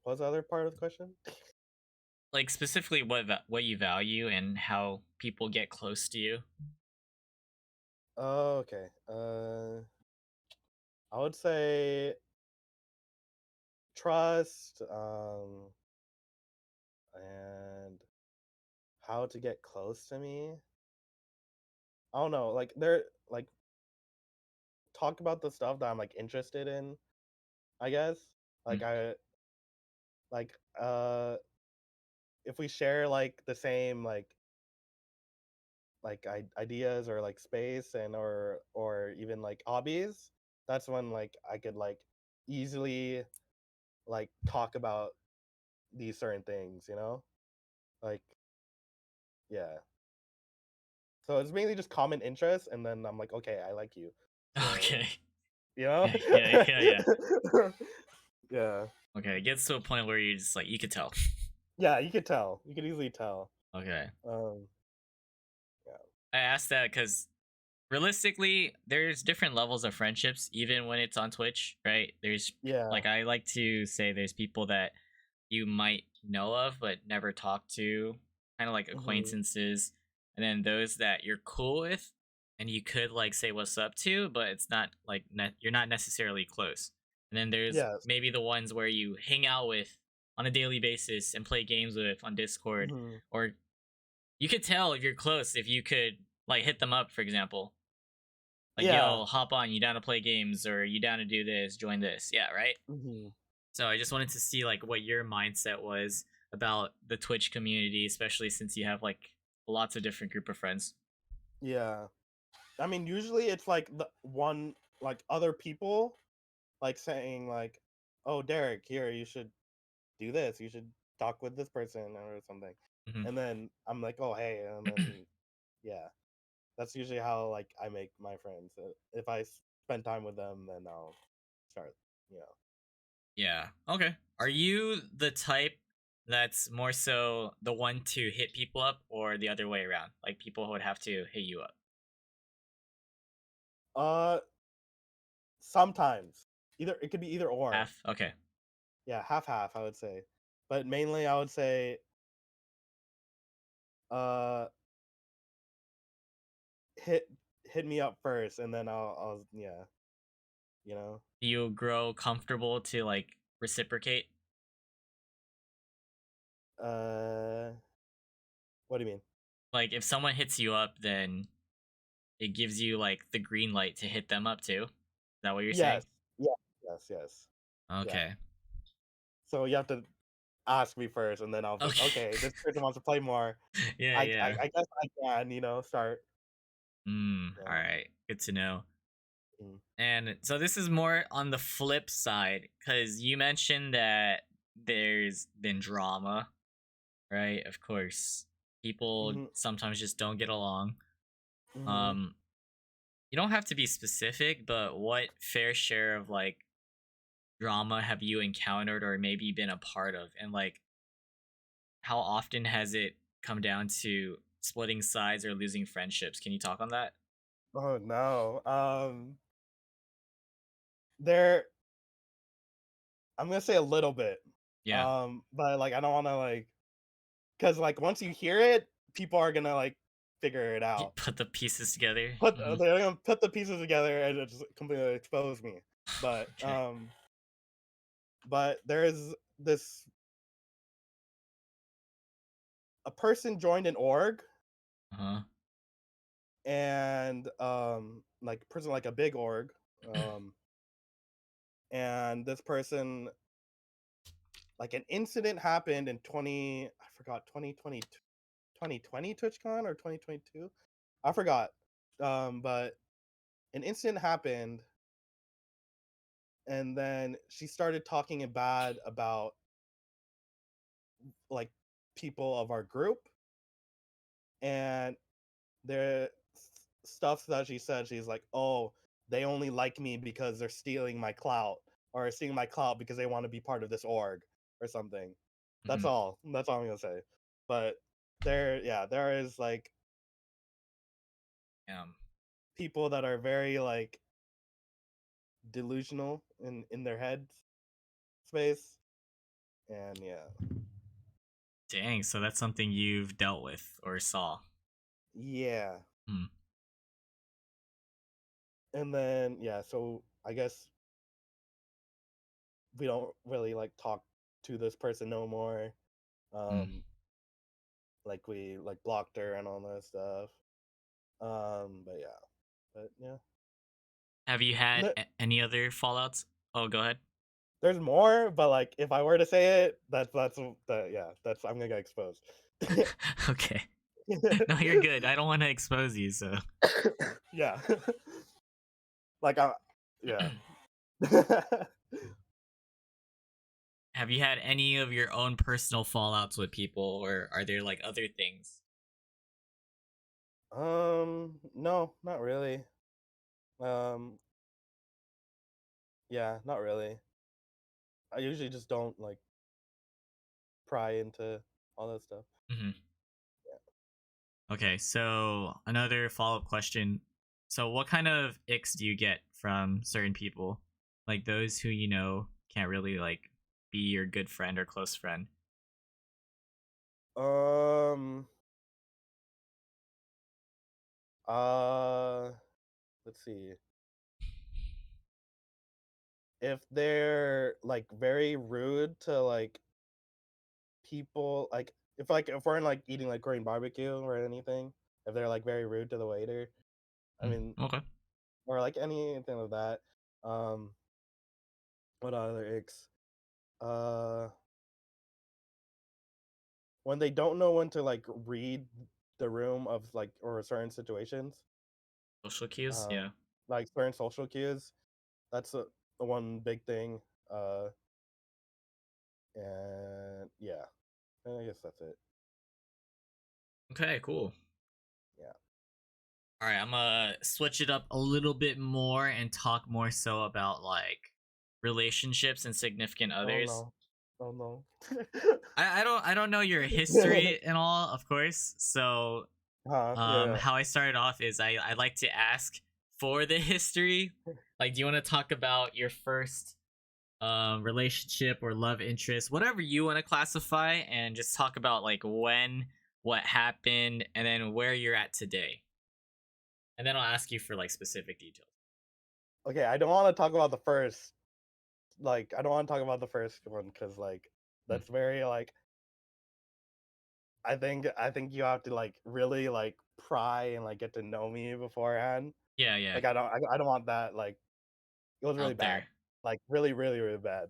what's the other part of the question? Like specifically, what you value and how people get close to you. Oh, okay. I would say trust, and how to get close to me. I don't know. Like they're like talk about the stuff that I'm like interested in, I guess. Mm. Like I like if we share like the same ideas or like space and or even like hobbies, that's when like I could like easily like talk about these certain things, you know? Like yeah. So it's mainly just common interests, and then I'm like, okay, I like you. So Okay. you know? Yeah, yeah, yeah, yeah. Yeah. Okay, it gets to a point where you just like you could tell. Yeah, you could tell. You could easily tell. Okay. Um, yeah. I asked that because realistically, there's different levels of friendships, even when it's on Twitch, right? Yeah. Like I like to say there's people that you might know of but never talk to, kind of like Mhm. acquaintances, and then those that you're cool with and you could like say what's up to, but it's not like you're not necessarily close. And then there's Yes. maybe the ones where you hang out with on a daily basis and play games with on Discord, Mhm. or you could tell if you're close if you could like hit them up, for example. Like, Yeah. yo, hop on, you down to play games or you down to do this, join this. Yeah, right? Mhm. So I just wanted to see like what your mindset was about the Twitch community, especially since you have like lots of different group of friends. Yeah. I mean, usually it's like the one like other people like saying like, "Oh, Derek, here you should do this. You should talk with this person or something." Hmm. And then I'm like, "Oh, hey." And then yeah. That's usually how like I make my friends. If I spend time with them, then I'll start, you know. Yeah. Okay. Are you the type that's more so the one to hit people up or the other way around? Like people would have to hit you up? Uh Sometimes. Either it could be either or. Half? Okay. Yeah, half half I would say. But mainly I would say uh hit hit me up first, and then I'll yeah, you know. Do you grow comfortable to like reciprocate? Uh what do you mean? Like if someone hits you up, then it gives you like the green light to hit them up too. Is that what you're saying? Yes. Yeah. Yes, yes. Yeah. Okay. So you have to ask me first, and then I'll think, Okay. okay, this person wants to play more. Yeah, I yeah. I guess I can, start. All Yeah. right. Good to know. Mm. And so this is more on the flip side because you mentioned that there's been drama, right? Of course, people Mhm. sometimes just don't get along. Mhm. Um, you don't have to be specific, but what fair share of like drama have you encountered or maybe been a part of? And like, how often has it come down to splitting sides or losing friendships? Can you talk on that? Oh no. There I'm gonna say a little bit. Yeah. But like I don't wanna like because like once you hear it, people are gonna like figure it You out. put the pieces together. They're gonna put the pieces together and it just completely expose me. But Okay. there is this a person joined an org Uh huh. and like a person like a big org. Um and this person like an incident happened in 20 I forgot 2020 2020 TwitchCon or 2022. I forgot. But an incident happened, and then she started talking bad about like people of our group, and the stuff that she said. She's like, "Oh, they only like me because they're stealing my clout, or stealing my clout because they want to be part of this org, or something." That's Hmm. all. That's all I'm gonna say. But yeah, there is like people that are very like delusional in their heads space, and yeah, Dang. So that's something you've dealt with or saw. yeah, Hmm. and then yeah, so I guess we don't really like talk to this person no more. Hmm. Um, like we like blocked her and all that stuff. But yeah, Have you had N- any other fallouts? Oh, go ahead. there's more, but like if I were to say it, that's I'm gonna get exposed. Okay. No, you're good. I don't want to expose you. So, Yeah, like I, yeah. have you had any of your own personal fallouts with people, or are there like other things? No, not really. Um, yeah, not really. I usually just don't like pry into all that stuff. Hmm. Okay, so another follow up question. So, what kind of icks do you get from certain people, like those who can't really like be your good friend or close friend? Um, uh, let's see. If they're like very rude to like people, like if we're in like eating like Korean barbecue or anything, if they're like very rude to the waiter, I Mm, mean, okay. or like anything like that. Um, what other icks? Uh, when they don't know when to like read the room of like or certain situations, Social cues, um, yeah. like certain social cues. That's the one big thing. Uh, and yeah, I guess that's it. Okay, cool. Yeah. All right, I'm gonna switch it up a little bit more and talk more so about like relationships and significant Oh others. no. Oh no. I don't know your history and all, of course. So Huh? Yeah. how I started off is I like to ask for the history. Like, do you want to talk about your first relationship or love interest, whatever you want to classify, and just talk about like when, what happened, and then where you're at today. And then I'll ask you for like specific details. Okay, I don't want to talk about the first. Like, I don't want to talk about the first one because like Hmm. that's very like I think you have to like really like pry and like get to know me beforehand. Yeah, yeah, Like I don't want that. Like it was really out bad. there. Like really really really bad.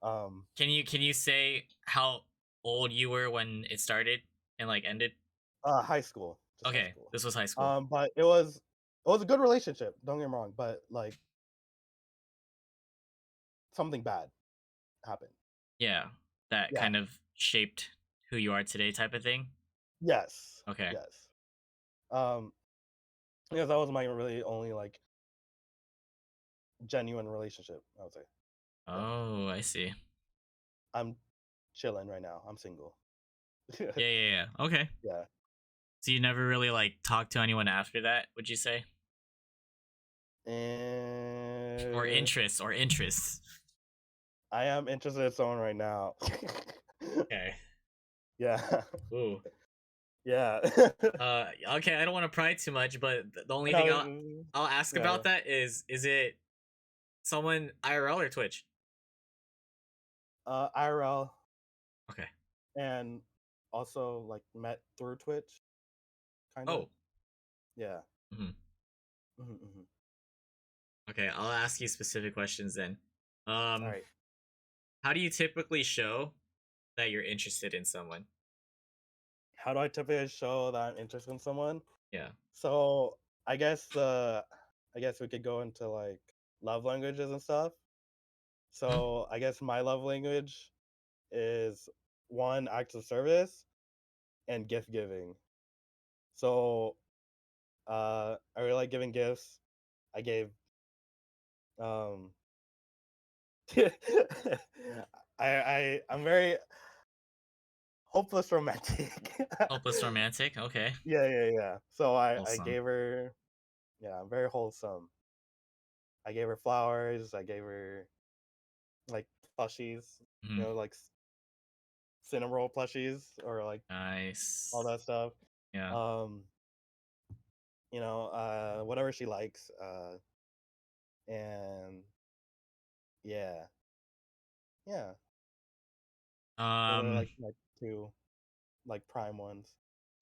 Can you say how old you were when it started and like ended? High school, just high Okay, school. this was high school. But it was a good relationship. Don't get me wrong, but like something bad happened. Yeah, that Yeah. kind of shaped who you are today, type of thing. Yes. Okay. Yes. Um, because that was my really only like genuine relationship. I would say. Yeah. Oh, I see. I'm chilling right now. I'm single. Yeah, yeah, yeah. Okay. Yeah. So you never really like talked to anyone after that, would you say? Or And interests, or interests. I am interested in someone right now. Okay. Yeah. Ooh. Yeah. Okay, I don't want to pry too much, but the only thing No, I'll ask yeah, about that is it someone IRL or Twitch? IRL, Okay. and also like met through Twitch, kind of. Oh. Yeah. Mhm. Hmm. Okay, I'll ask you specific questions then. All Um, right. how do you typically show that you're interested in someone? How do I typically show that I'm interested in someone? Yeah. So I guess we could go into like love languages and stuff. Mhm. So I guess my love language is one, acts of service, and gift giving. So I really like giving gifts. I gave um I'm very hopeless romantic. Hopeless romantic. Okay. Yeah. So I Wholesome. gave her, yeah, I'm very wholesome. I gave her flowers. I gave her like plushies, Hmm. like Cinnamoroll plushies or like all Nice. that stuff. Yeah. Um, whatever she likes. And yeah, yeah, those are Um. like my two like prime ones.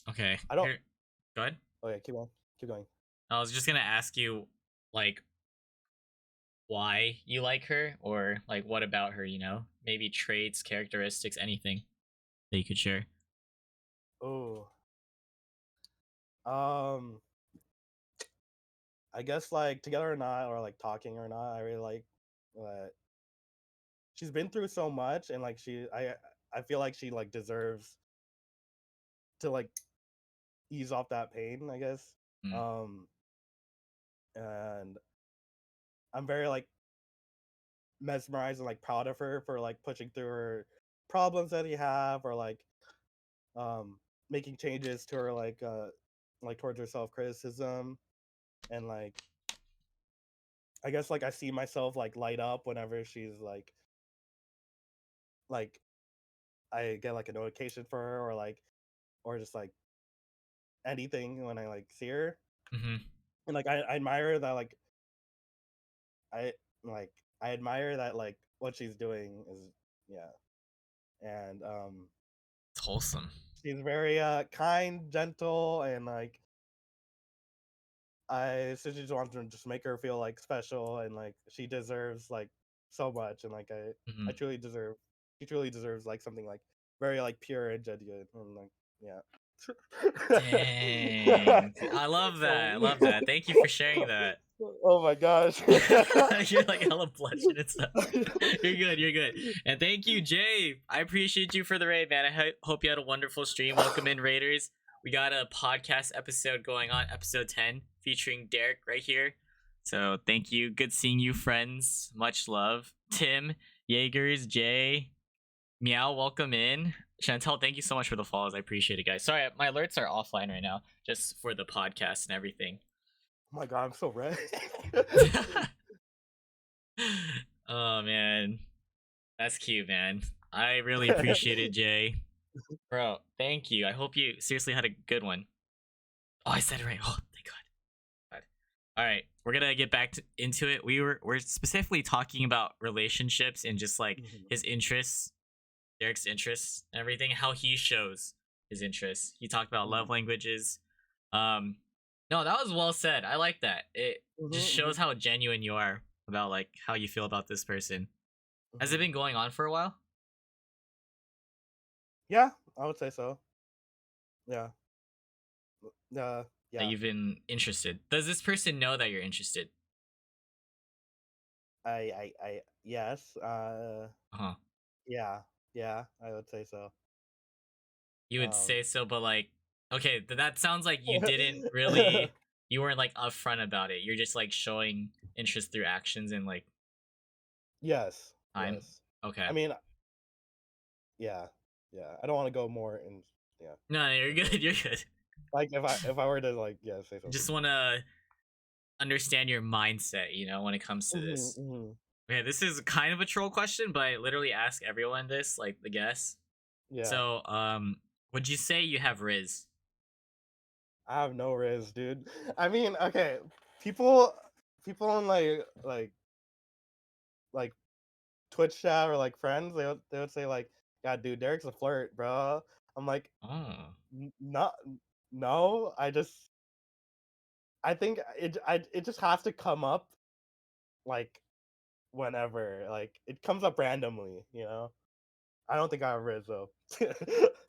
Okay. I don't. Here. Go ahead. Oh yeah, keep going, keep going. I was just gonna ask you, like, why you like her, or like, what about her? Maybe traits, characteristics, anything that you could share. Oh, um, I guess like together or not, or like talking or not, I really like that she's been through so much, and like I feel like she like deserves to like ease off that pain, I guess. Mm. Um, and I'm very like mesmerized and like proud of her for like pushing through her problems that he have, or um making changes to her like towards her self criticism, and like I guess like I see myself like light up whenever she's like I get like a notification for her, or just like anything when I like see her, Hmm. and like I admire that I like I admire that like what she's doing is, yeah. And It's wholesome. she's very kind, gentle, and like I essentially just want to just make her feel like special, and like she deserves like so much, and like I Hmm. truly deserve she truly deserves like something like very like pure and genuine, and like, yeah. Dang. I love that. I So love that. Thank you for sharing that. oh my gosh. You're like hella blushing and stuff. You're good. You're good. And thank you, Jay. I appreciate you for the raid, man. I hope you had a wonderful stream. Welcome in, Raiders. We got a podcast episode going on, episode 10, featuring Derek right here. So thank you. Good seeing you, friends. Much love. Tim, Jaegers, Jay, Meow, welcome in. Chantel, thank you so much for the follows. I appreciate it, guys. Sorry, my alerts are offline right now, just for the podcast and everything. Oh my god, I'm so red. Oh man, that's cute, man. I really appreciate it, Jay. Bro, thank you. I hope you seriously had a good one. Oh, I said it right. Oh, thank God. All right, we're gonna get back into it. We're specifically talking about relationships and just like Mhm. his interests, Derek's interests, and everything. How he shows his interests. He talked about love Mhm. languages. Um, no, that was well said. I like that. It Mhm, just shows mhm. how genuine you are about like how you feel about this person. Has it Mhm. been going on for a while? Yeah, I would say so. Yeah. Uh, That yeah. you've been interested? Does this person know that you're interested? Yes. Uh-huh. Yeah. Yeah, I would say so. You would Um, say so, but like, okay, that sounds like you didn't really, you weren't like upfront about it. You're just like showing interest through actions and like yes. time. Yes. Okay. I mean, yeah. Yeah. I don't want to go more in. Yeah. No, you're Into it. good. You're good. Like if I were to like say something. Just want to understand your mindset, when it comes to Hmm. this. Hmm. Okay, this is kind of a troll question, but I literally ask everyone this, like the guests. Yeah. So, would you say you have Riz? I have no riz, dude. I mean, okay, people, people on like Twitch chat or like friends, they would say like, "Yeah, dude, Derek's a flirt, bro." I'm like, Oh. Not, no. I think it just has to come up like whenever, like it comes up randomly, you know. I don't think I have riz though.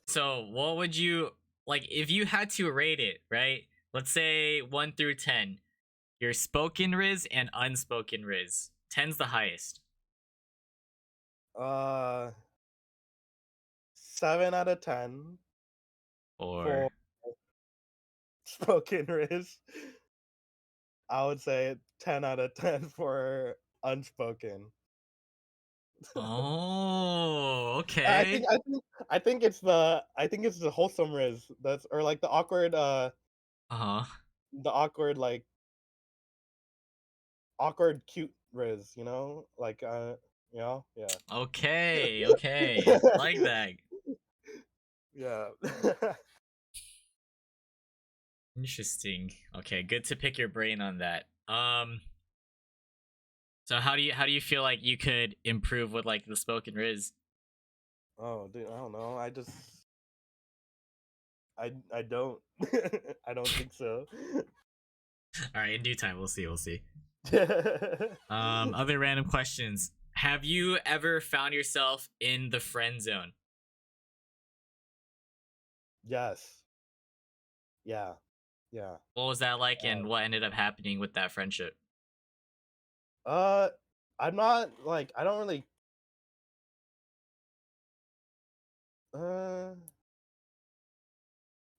So, what would you like if you had to rate it, right? Let's say 1 through 10. Your spoken Riz and unspoken Riz. 10's the highest. uh, 7 out of 10 for Or spoken riz. I would say 10 out of 10 for unspoken. oh, I okay. think I think I think it's the wholesome riz that's or like Uh-huh. the awkward cute riz, you know? Like yeah. Okay, okay. I like that. Yeah. Interesting. Okay, good to pick your brain on that. So how do you feel like you could improve with like the spoken Riz? Oh, dude, I don't know. I don't I don't think so. All right, in due time, we'll see. We'll see. Other random questions. Have you ever found yourself in the friend zone? Yes. Yeah. Yeah. What was that like, and Um, what ended up happening with that friendship? uh I'm not like I don't really uh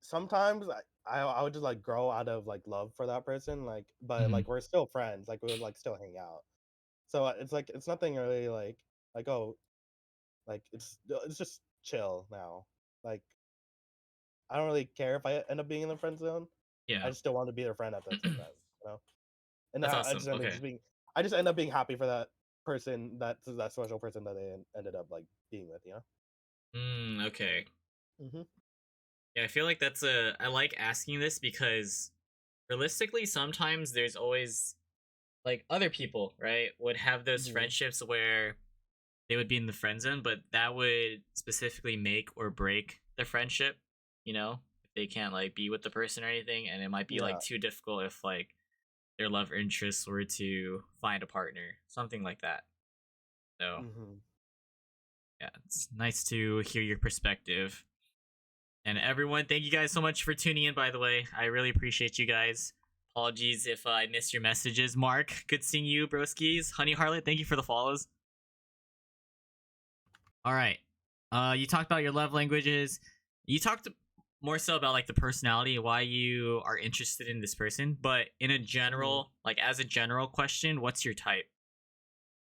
sometimes I would just like grow out of like love for that person, like but Hmm. like we're still friends, like we would like still hang out. So it's like it's nothing really like oh like it's just chill now. Like I don't really care if I end up being in the friend zone. I Yeah, just still want to be their friend at the same time, you know. And that's I awesome. just end up Okay. just being I just end up being happy for that person that special person that they ended up like being with, you know. Okay. Hmm. Yeah, I feel like that's a. I like asking this because realistically, sometimes there's always like other people, right? Would have those Hmm. friendships where they would be in the friend zone, but that would specifically make or break the friendship. If they can't like be with the person or anything, and it might be like Yeah. too difficult if like their love interests were to find a partner, something like that. So Hmm. yeah, it's nice to hear your perspective. And everyone, thank you guys so much for tuning in, by the way. I really appreciate you guys. Apologies if I missed your messages. Mark, good seeing you, broskies. Honey Harlot, thank you for the follows. All right. You talked about your love languages. You talked more so about like the personality, why you are interested in this person. But in a Hmm. general, like as a general question, what's your type?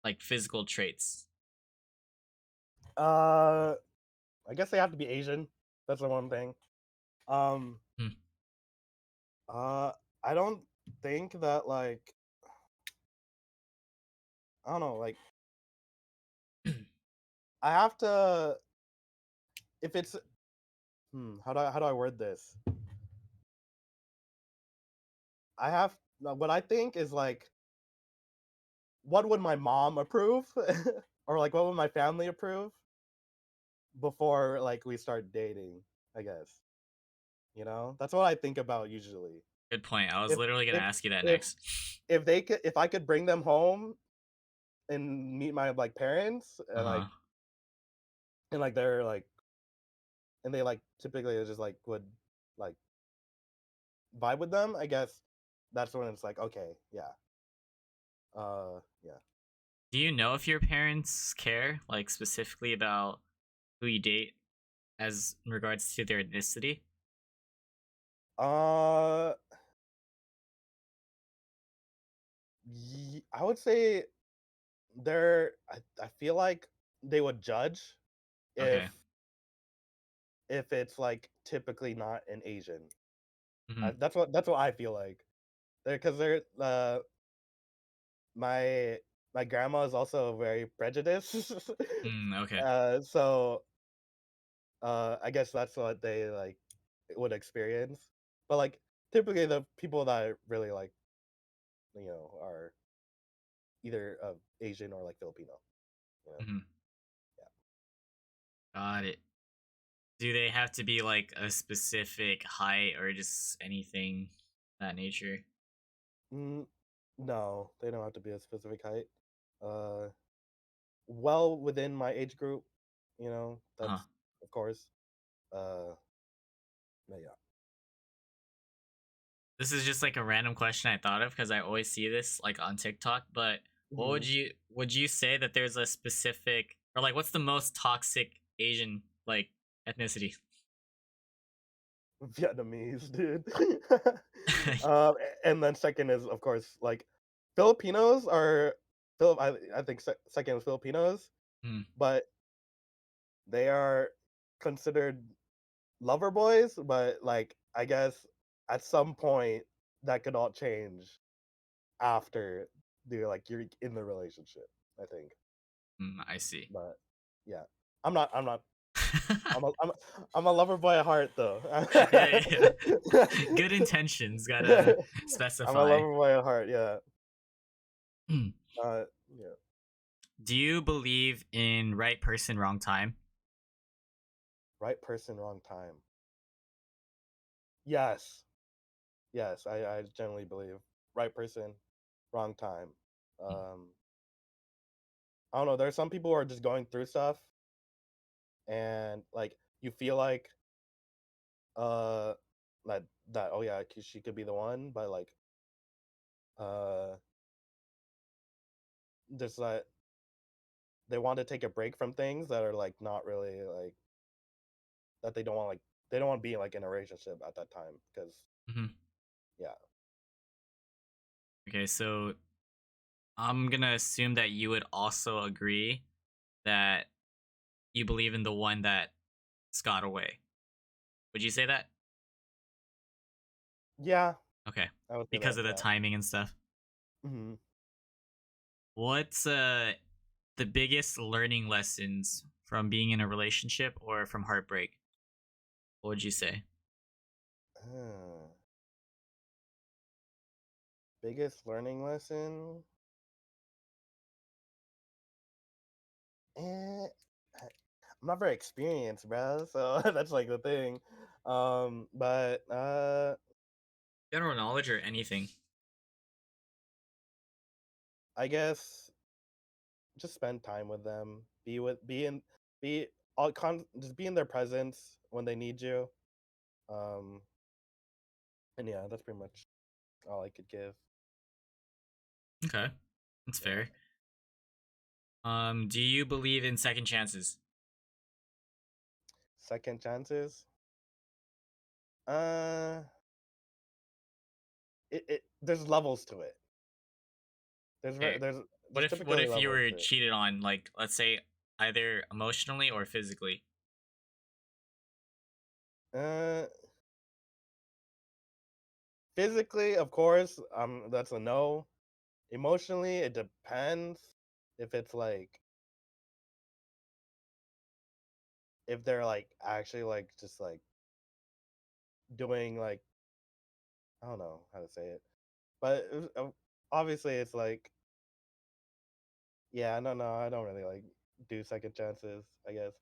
Like physical traits. Uh, I guess they have to be Asian. That's the one thing. Um, Hmm. uh, I don't think that like I don't know like I have to if it's how do I word this? I have what I think is like what would my mom approve or like what would my family approve before like we start dating, I guess. You know? That's what I think about usually. Good point. I was If literally gonna if ask you that if next. if I could bring them home and meet my like parents Uh huh. and like they're like and they like typically just like would like vibe with them, I guess that's when it's like okay, yeah. Yeah. Do you know if your parents care, like specifically about who you date as in regards to their ethnicity? Uh I would say I feel like they would judge if Okay. it's like typically not an Asian. Hmm. That's what I feel like. Because they're my my grandma is also very prejudiced. Mm, okay. So I guess that's what they like would experience. But like typically the people that I really like, are either Asian or like Filipino. You know, Hmm. Got it. Do they have to be like a specific height or just anything of that nature? mm, no, they don't have to be a specific height. Uh, well within my age group, Uh-huh. that's of course. Uh, but yeah. This is just like a random question I thought of because I always see this like on TikTok. But what Mhm. would you say that there's a specific or like what's the most toxic Asian like ethnicity? Vietnamese, dude. And then second is of course like Filipinos are I think second is Filipinos, Mm, but they are considered lover boys, but like I guess at some point that could all change after you're in the relationship, I think. I see. But yeah. I'm not I'm a I'm a lover boy at heart though. Yeah, yeah, yeah. Good intentions, gotta I'm a specify. lover boy at heart, yeah. Do Yeah. you believe in right person, wrong time? Right person, wrong time. Yes. Yes, I generally believe right person, wrong time. Mm, Um, I don't know. There's some people who are just going through stuff, and like you feel like uh that oh yeah, she could be the one, but like uh just like they want to take a break from things that are like not really like that they don't want to be like in a relationship at that time because mhm. yeah. Okay, so I'm gonna assume that you would also agree that you believe in the one that got away. Would you say that? Yeah, Okay. I would say Because that, of the yeah. timing and stuff. Hmm. What's the biggest learning lessons from being in a relationship or from heartbreak? What would you say? Biggest learning lesson? Eh, I'm not very experienced, bro. So that's like the thing. But General knowledge or anything? I guess just spend time with them. Be just be in their presence when they need you. Um, and yeah, that's pretty much all I could give. Okay. That's Yeah, fair. Do you believe in second chances? second chances. Uh, it there's levels to it. Okay. There's What typically if you levels were to it. cheated on, like let's say either emotionally or physically? Uh, Physically, of course, that's a no. Emotionally, it depends if it's like if they're like actually like just like doing like I don't know how to say it, but obviously it's like yeah, no, I don't really like do second chances. I guess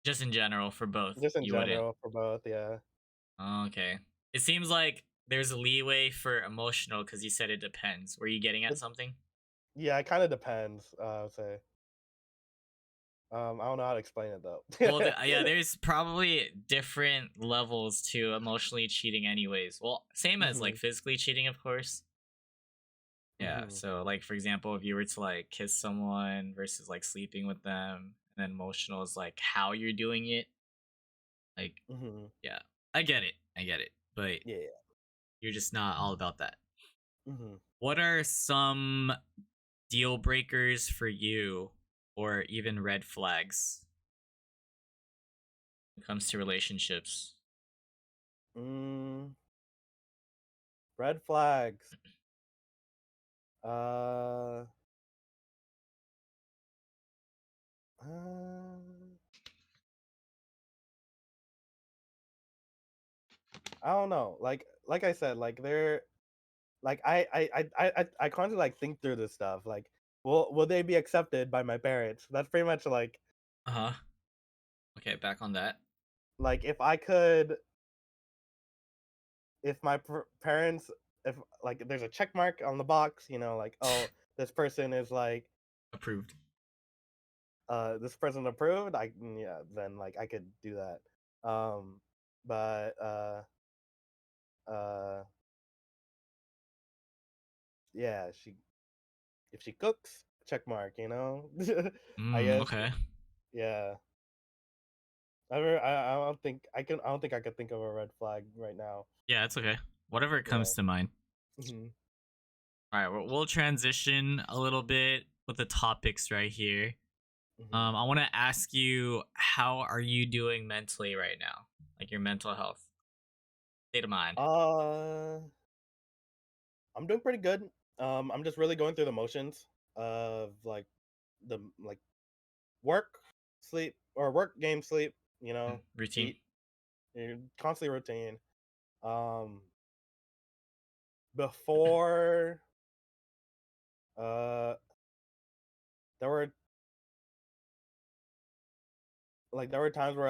Just in general for both, just in you wouldn't. general for both. Yeah, Okay. It seems like there's a leeway for emotional because you said it depends. Were you getting at it something? Yeah, it kind of depends. I would say. I don't know how to explain it though. Well, yeah, there's probably different levels to emotionally cheating, anyways. Well, same as Hmm. like physically cheating, of course. Yeah. Hmm. So, like for example, if you were to like kiss someone versus like sleeping with them, and then emotional is like how you're doing it. Like, Hmm. yeah, I get it. I get it. But Yeah. you're just not all about that. Hmm. What are some deal breakers for you, or even red flags when it comes to relationships? Mm, red flags. Uh, uh, I don't know. Like I said, like they're like I constantly like think through this stuff. Like, will they be accepted by my parents? That's pretty much Uh huh. Okay, back on that. like if I could, if my parents, if like there's a check mark on the box, like, oh, this person is like Approved. this person approved. Yeah, then like I could do that. But uh yeah, she if she cooks, check mark. I guess. Okay. Yeah. I don't think I don't think I could think of a red flag right now. Yeah, it's okay. Whatever Yeah. comes to mind. Hmm. All right, we'll transition a little bit with the topics right here. Hmm. I want to ask you, how are you doing mentally right now? Like your mental health, state of mind. Uh, I'm doing pretty good. I'm just really going through the motions of like work, sleep, or work, game, sleep. Routine. Eat. Constantly routine. Um, Before, uh, there were there were times where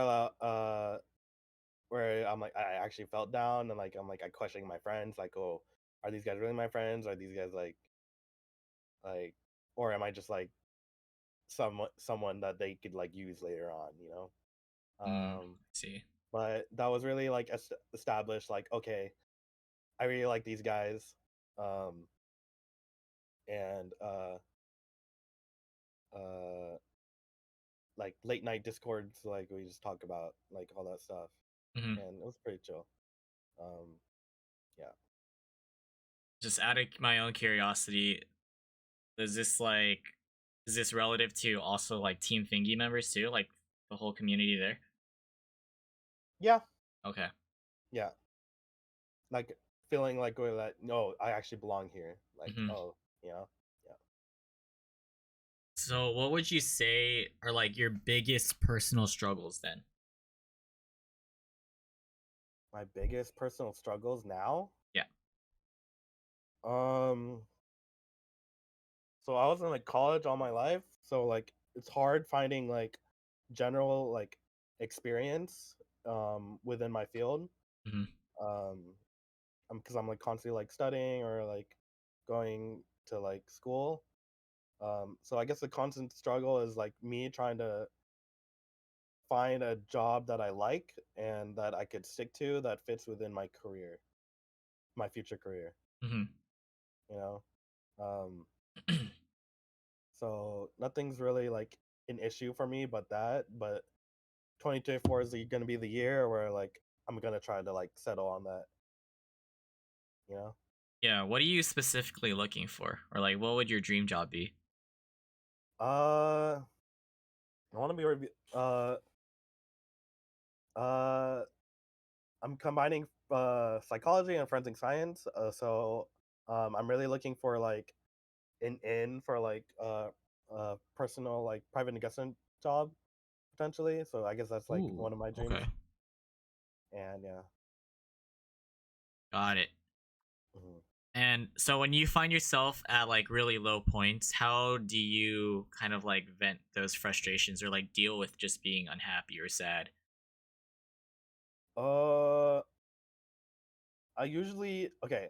I'm like I actually felt down and like I'm like I questioning my friends like, oh, are these guys really my friends? Are these guys like or am I just like someone that they could like use later on? I Um, see. but that was really like established like, okay, I really like these guys. Um, and uh like late night discords, like we just talk about like all that stuff, Hmm. and it was pretty chill. um yeah. Just out of my own curiosity, is this like, is this relative to also like Team Thingy members too? Like the whole community there? Yeah. Okay. Yeah, like feeling like going that, no, I actually belong here, like, Hmm. oh, you know yeah. So, what would you say are like your biggest personal struggles then? My biggest personal struggles now, Yeah. um so I was in like college all my life, so like it's hard finding like general like experience within my field. Hmm. um because I'm like constantly like studying or like going to like school. So I guess the constant struggle is like me trying to find a job that I like and that I could stick to that fits within my career, my future career, Hmm. you know? Um, so nothing's really like an issue for me but 2024 is going to be the year where like I'm going to try to like settle on that, you know? Yeah. What are you specifically looking for, or like, what would your dream job be? Uh, I want to be uh I'm combining psychology and forensic science. So I'm really looking for like an in for like personal like private investment job potentially. So I guess that's like Ooh. one of my Okay. dreams. And yeah. Got it. Mhm. And so when you find yourself at like really low points, how do you kind of like vent those frustrations or like deal with just being unhappy or sad? Uh, I usually okay.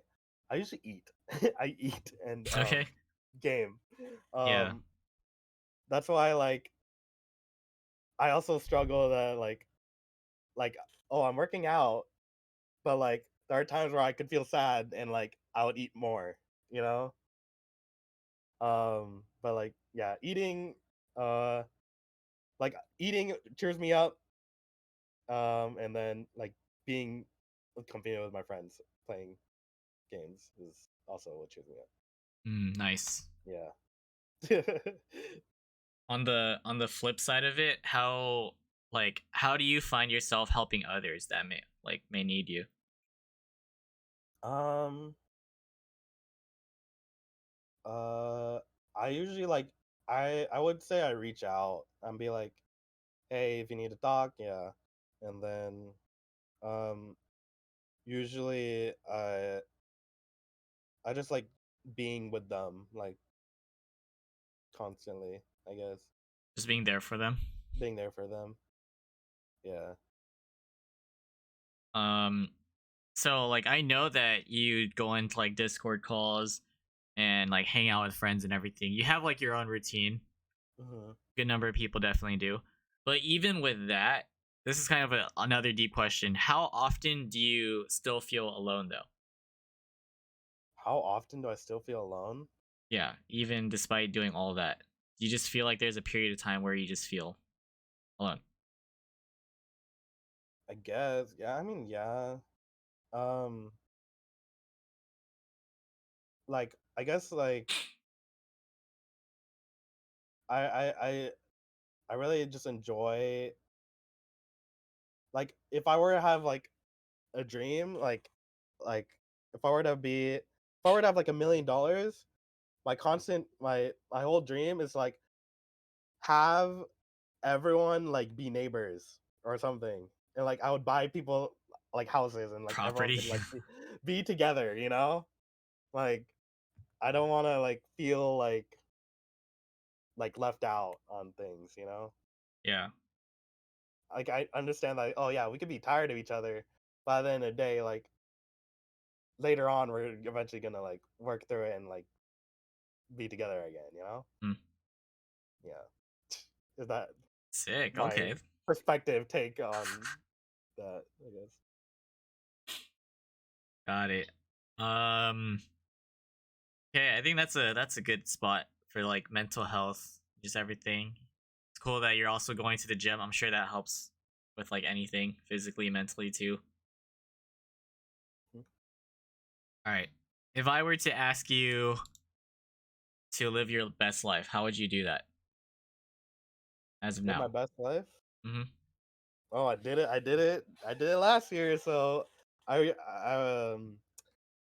I usually eat. I eat and Okay. game. Yeah. um, that's why I also struggle that like oh I'm working out, but like there are times where I could feel sad and like I would eat more, you know. But like yeah, uh eating cheers me up. And then like being accompanied with my friends playing games is also what cheers me up. Nice. Yeah. On the flip side of it, how do you find yourself helping others that may need you? um. Uh. I usually like. I would say I reach out and be like, hey, if you need to talk, yeah. And then um. Usually I just like being with them like constantly. I guess Just being there for them. being there for them. Yeah. Um so like I know that you go into like Discord calls and like hang out with friends and everything. You have like your own routine. Hmm. Good number of people definitely do. But even with that, this is kind of another deep question. How often do you still feel alone though? How often do I still feel alone? Yeah, even despite doing all that. You just feel like there's a period of time where you just feel alone. I guess. Yeah, I mean, yeah. Um, like I guess like I I I I really just enjoy like if I were to have like a dream, like if I were to have like $1 million, my whole dream is like have everyone like be neighbors or something. And like I would buy people like houses and like everyone Property. could like be together, you know? Like I don't want to like feel like left out on things, you know? Yeah. Like I understand that oh yeah, we could be tired of each other, but at the end of the day, like later on we're eventually gonna like work through it and like be together again, you know? Hmm. Yeah. Is that Sick. my Okay. perspective take on that, I guess. Got it. Um okay, I think that's a good spot for like mental health, just everything. It's cool that you're also going to the gym. I'm sure that helps with like anything, physically, mentally too. Hmm. All right. If I were to ask you to live your best life, how would you do that as of Live my now? best life. Mhm. Oh, I did it last year. So I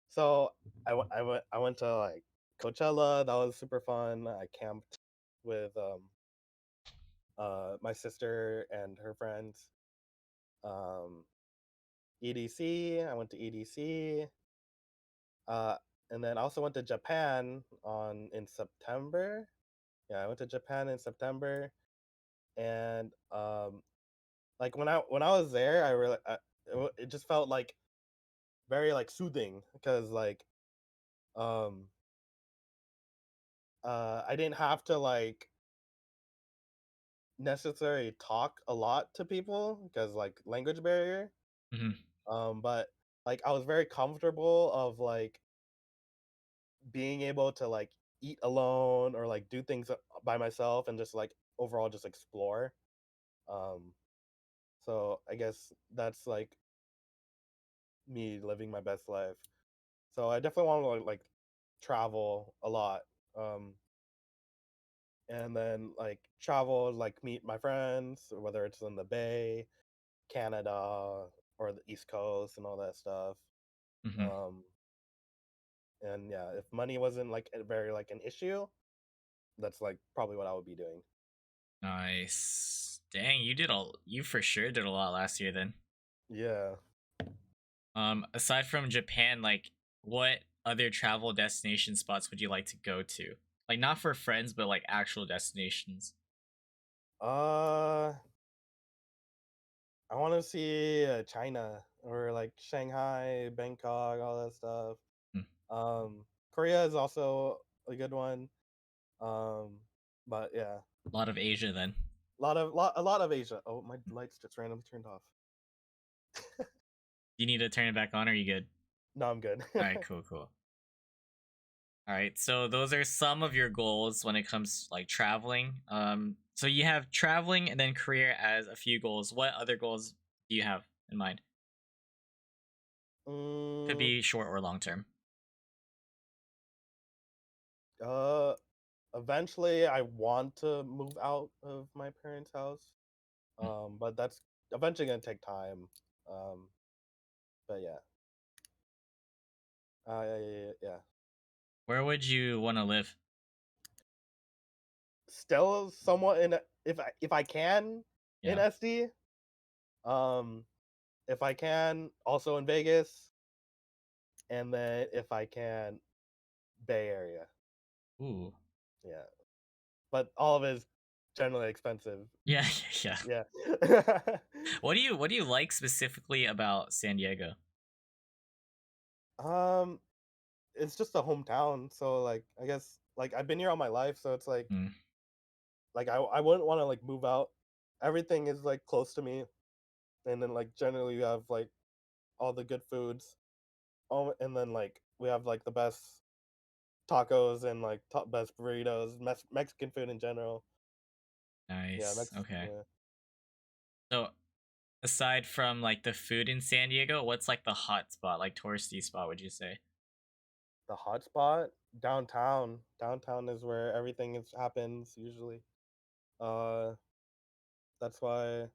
so I went to like Coachella. That was super fun. I camped with my sister and her friends. Um, EDC. I went to EDC. Uh, and then I also went to Japan on in September. Yeah, I went to Japan in September, and like when I was there, it just felt like very like soothing because like um I didn't have to like necessarily talk a lot to people because like language barrier. Mhm. But like I was very comfortable of like being able to like eat alone or like do things by myself and just like overall just explore. Um, so I guess that's like me living my best life. So I definitely want to like travel a lot. Um, and then like travel, like meet my friends, whether it's in the Bay, Canada, or the East Coast and all that stuff. Mhm. Um, and yeah, if money wasn't like a very like an issue, that's like probably what I would be doing. Nice. Dang, you for sure did a lot last year then. Yeah. Aside from Japan, like what other travel destination spots would you like to go to? Like not for friends, but like actual destinations. Uh, I want to see China or like Shanghai, Bangkok, all that stuff. Hmm. Korea is also a good one. Um, but yeah, A lot of Asia then. a lot of Asia. Oh, my lights just randomly turned off. You need to turn it back on, or are you good? No, I'm good. All right, cool, cool. All right, so those are some of your goals when it comes like traveling. So you have traveling and then career as a few goals. What other goals do you have in mind? Could mm, be short or long term. uh, Eventually, I want to move out of my parents' house. Mm. But that's eventually gonna take time. Um, but yeah, yeah. Where would you want to live? Still somewhat in if I can in Yeah. SD. Um, if I can also in Vegas, and then if I can Bay Area. Ooh. Yeah, but all of it is generally expensive. Yeah, yeah. Yeah. What do you like specifically about San Diego? um, it's just a hometown, so like I guess like I've been here all my life, so it's Mm. like I wouldn't want to like move out. Everything is like close to me, and then like generally you have like all the good foods. Oh, and then like we have like the best tacos and like top best burritos, Mexican food in general. Yeah, Nice. Okay. yeah. So aside from like the food in San Diego, what's like the hot spot, like touristy spot, would you say? The hot spot downtown. Downtown is where everything happens usually. Uh, that's why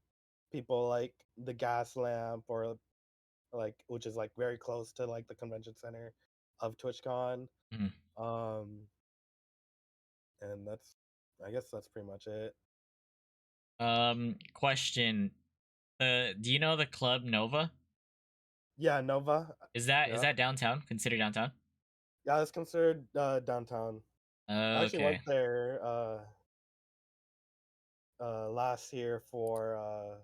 people like the gas lamp or like which is like very close to like the convention center of TwitchCon. Mhm. Um, and I guess that's pretty much it. Question. Do you know the club Nova? Yeah, Nova. Is Yeah, that downtown? Considered downtown? yeah, it's considered downtown. I actually Okay. went there last year for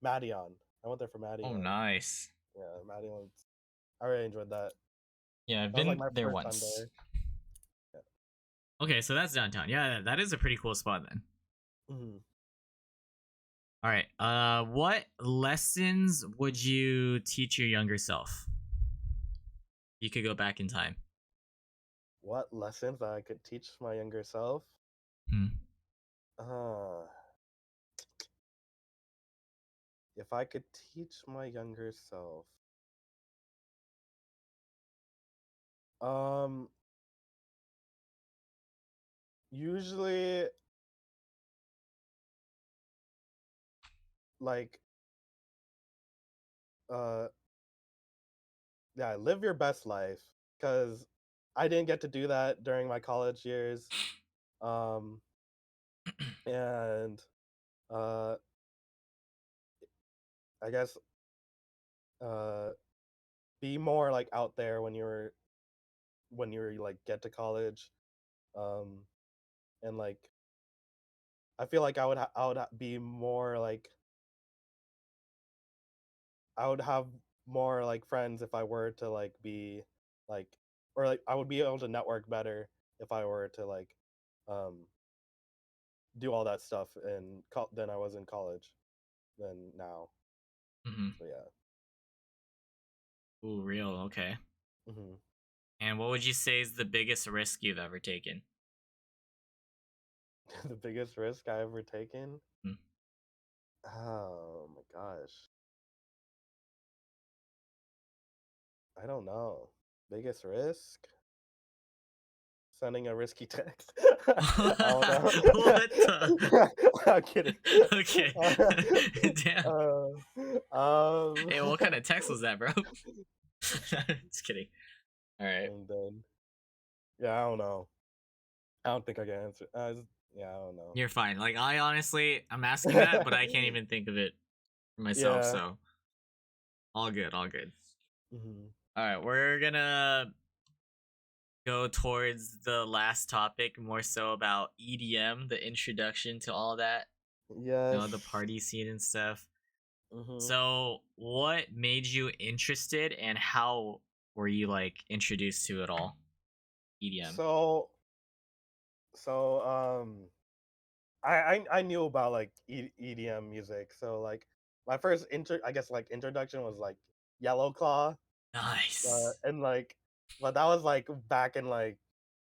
Madion. I went there for Oh, Madion. nice. Yeah, Madion. I really enjoyed that. Yeah, I've That was like been my there first time once. there. Yeah. Okay, so that's downtown. Yeah, that is a pretty cool spot then. Mhm. All right. What lessons would you teach your younger self? You could go back in time. What lessons I could teach my younger self? Hmm. Uh, if I could teach my younger self, um, usually like uh yeah, live your best life because I didn't get to do that during my college years. Um, and uh, I guess uh, be more like out there when you were like get to college. Um, and like I feel like I would be more like I would have more like friends if I were to like be like or like I would be able to network better if I were to like um do all that stuff than I was in college than now. Hmm. So yeah. Ooh, real. Okay. Hmm. And what would you say is the biggest risk you've ever taken? The biggest risk I ever taken? Hmm. Oh my gosh. I don't know. Biggest risk? Sending a risky text. I don't What the? know. I'm kidding. Okay. Damn. Hey, what kind of text was that, bro? Just kidding. All right. and then yeah, I don't know. I don't think I can answer. Yeah, I don't know. You're fine. Like I honestly, I'm asking that, but I can't even think of it for myself. Yeah. So all good, all good. Hmm. All right, we're gonna go towards the last topic, more so about EDM, the introduction to all that, the Yes. party scene and stuff. Hmm. So, what made you interested, and how were you like introduced to it all? EDM. So So I knew about like EDM music. So like my first I guess like introduction was like Yellow Claw, Nice. and like, but that was like back in like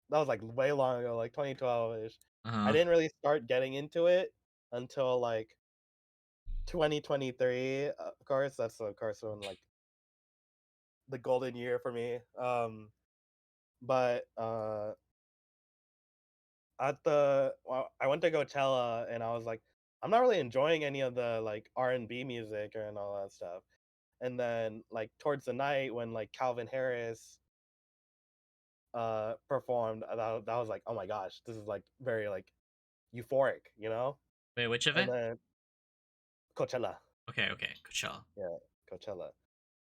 that was like way long ago, like 2012 ish. I Uh-huh. didn't really start getting into it until like 2023. Of course, that's of course when like the golden year for me. But I went to Coachella and I was like, I'm not really enjoying any of the like R&B music and all that stuff. And then like towards the night when like Calvin Harris performed, that was like, oh my gosh, this is like very like euphoric, you know? Wait, which And event? then Coachella, Okay, okay, Coachella. yeah, Coachella.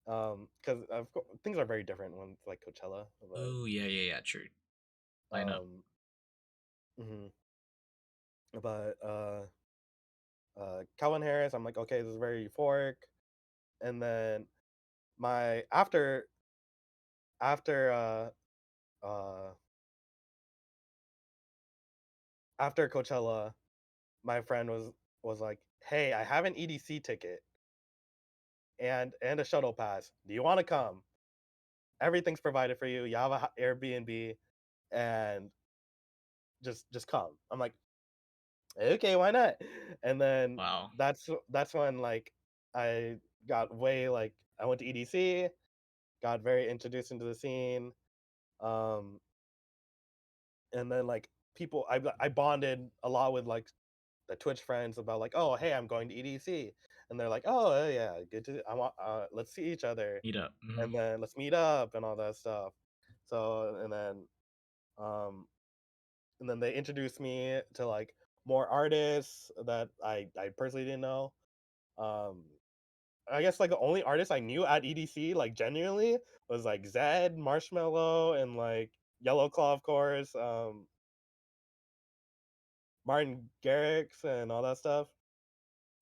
Because things are very different when it's like Coachella, Ooh, yeah, yeah, yeah, true. Line up. um, mhm. but Calvin Harris, I'm like, okay, this is very euphoric. And then my after uh after Coachella, my friend was like, "Hey, I have an EDC ticket and a shuttle pass. Do you want to come? Everything's provided for you. You have a Airbnb, and just come." I'm like, "Okay, why not?" And then Wow. that's when like I got way like I went to EDC, got very introduced into the scene. Um, and then like people I bonded a lot with like the Twitch friends about like, oh hey, I'm going to EDC, and they're like, oh yeah, good to I want let's see each other, Meet up. and then let's meet up and all that stuff. So um and then they introduced me to like more artists that I personally didn't know. Um, I guess like the only artist I knew at EDC like genuinely was like Zed, Marshmello, and like Yellow Claw, of course. Martin Garrix and all that stuff,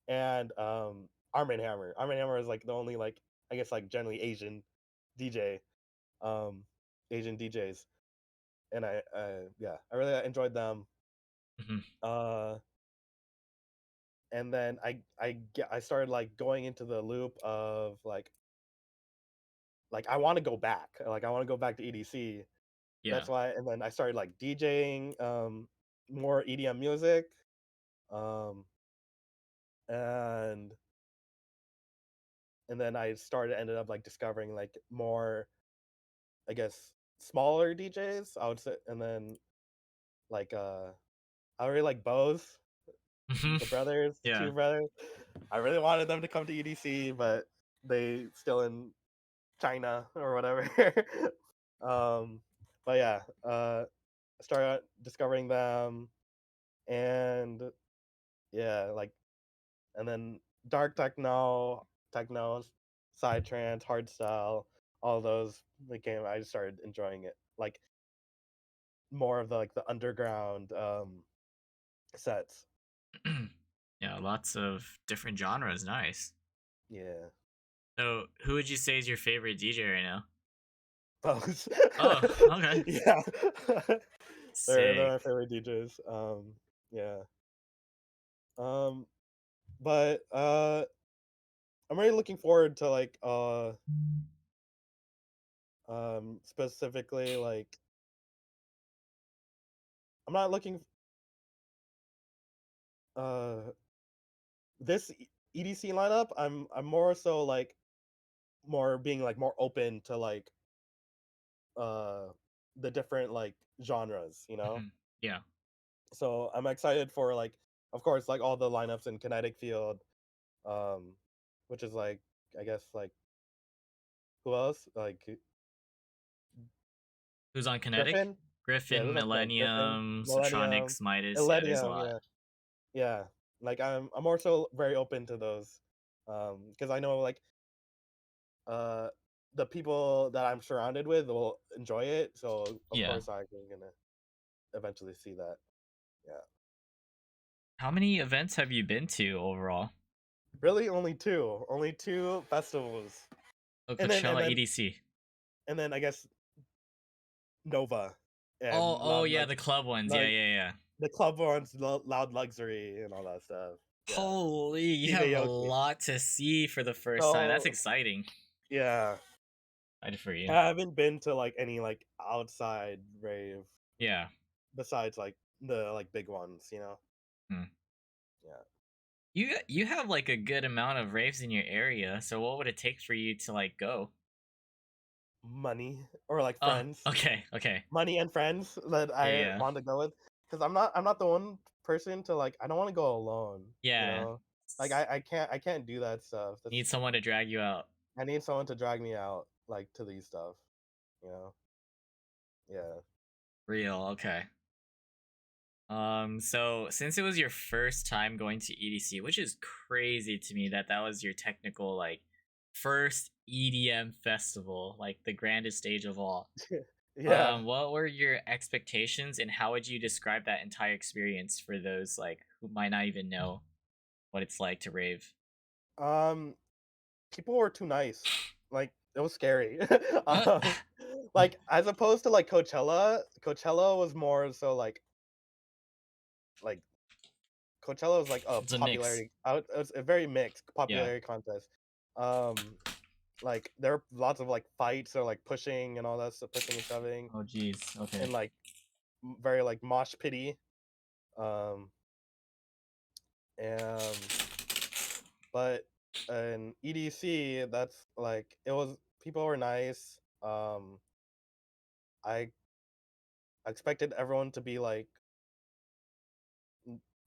and Armin Hammer. Armin Hammer is like the only like I guess like generally Asian DJ, um, Asian DJs, and yeah, I really enjoyed them. Hmm. Uh, and then I started like going into the loop of like I want to go back, like I want to go back to EDC. Yeah. That's why, and then I started like DJing more EDM music, um, and then I started ended up like discovering like more, I guess, smaller DJs. I would say, and then like I really like Bose, Hmm. the brothers, the Yeah. two brothers. I really wanted them to come to EDC, but they still in China or whatever. um, but yeah, I started discovering them, and yeah, like, and then dark techno, side trance, hardstyle, all those became. I just started enjoying it, like more of the like the underground sets. Yeah, lots of different genres. Nice. Yeah, So, who would you say is your favorite DJ right now? those. Oh, okay. Yeah, they're Sick. my favorite DJs. Yeah. Um, but I'm really looking forward to like specifically like I'm not looking uh this EDC lineup. I'm more so like more being like more open to like uh the different like genres, you know? Hmm. Yeah. So I'm excited for like of course like all the lineups in Kinetic Field, um which is like I guess like who else? Like Who's on Kinetic? Griffin? Yeah, Griffin, who's on Kinetic? Griffin, Millennium, Millennium, Subtronics, Midas. Yeah, there's a Millennium, lot. yeah. Yeah. Like I'm also very open to those. Because I know like uh the people that I'm surrounded with will enjoy it. So of Yeah. course I'm gonna eventually see that. Yeah. How many events have you been to overall? Really only two festivals. Oh, And then and Coachella, then EDC. and then I guess Nova. Oh, and oh yeah, the club ones. Yeah, like yeah, yeah. the club ones, loud luxury and all that stuff. Yeah, Holy, you have a Hideyoki. lot to see for the first time. That's So exciting. yeah, Excited for I you. haven't been to like any like outside rave Yeah. besides like the like big ones, you know. Hmm. Yeah, You have like a good amount of raves in your area. So what would it take for you to like go? money or like Oh, friends, okay, okay. money and friends that Yeah, I yeah, want to go with. Because I'm not the one person to like. I don't want to go alone. You yeah. know, like I can't do that stuff. Need That's someone to drag you out. I need someone to drag me out like to these stuff. You know. Yeah. Real, okay. So since it was your first time going to EDC, which is crazy to me that that was your technical like first EDM festival, like the grandest stage of all. Yeah. What were your expectations and how would you describe that entire experience for those like who might not even know what it's like to rave? Um. People were too nice. Like it was scary. Uh, like as opposed to like Coachella. Coachella was more so like Coachella was like a it's a mix. popularity. It's a very mixed Yeah. popularity contest. Um, like there were lots of like fights or like pushing and all that stuff, pushing and shoving, Oh geez. Okay. and like very like mosh pity. Um, and but in EDC, that's like it was. People were nice. I expected everyone to be like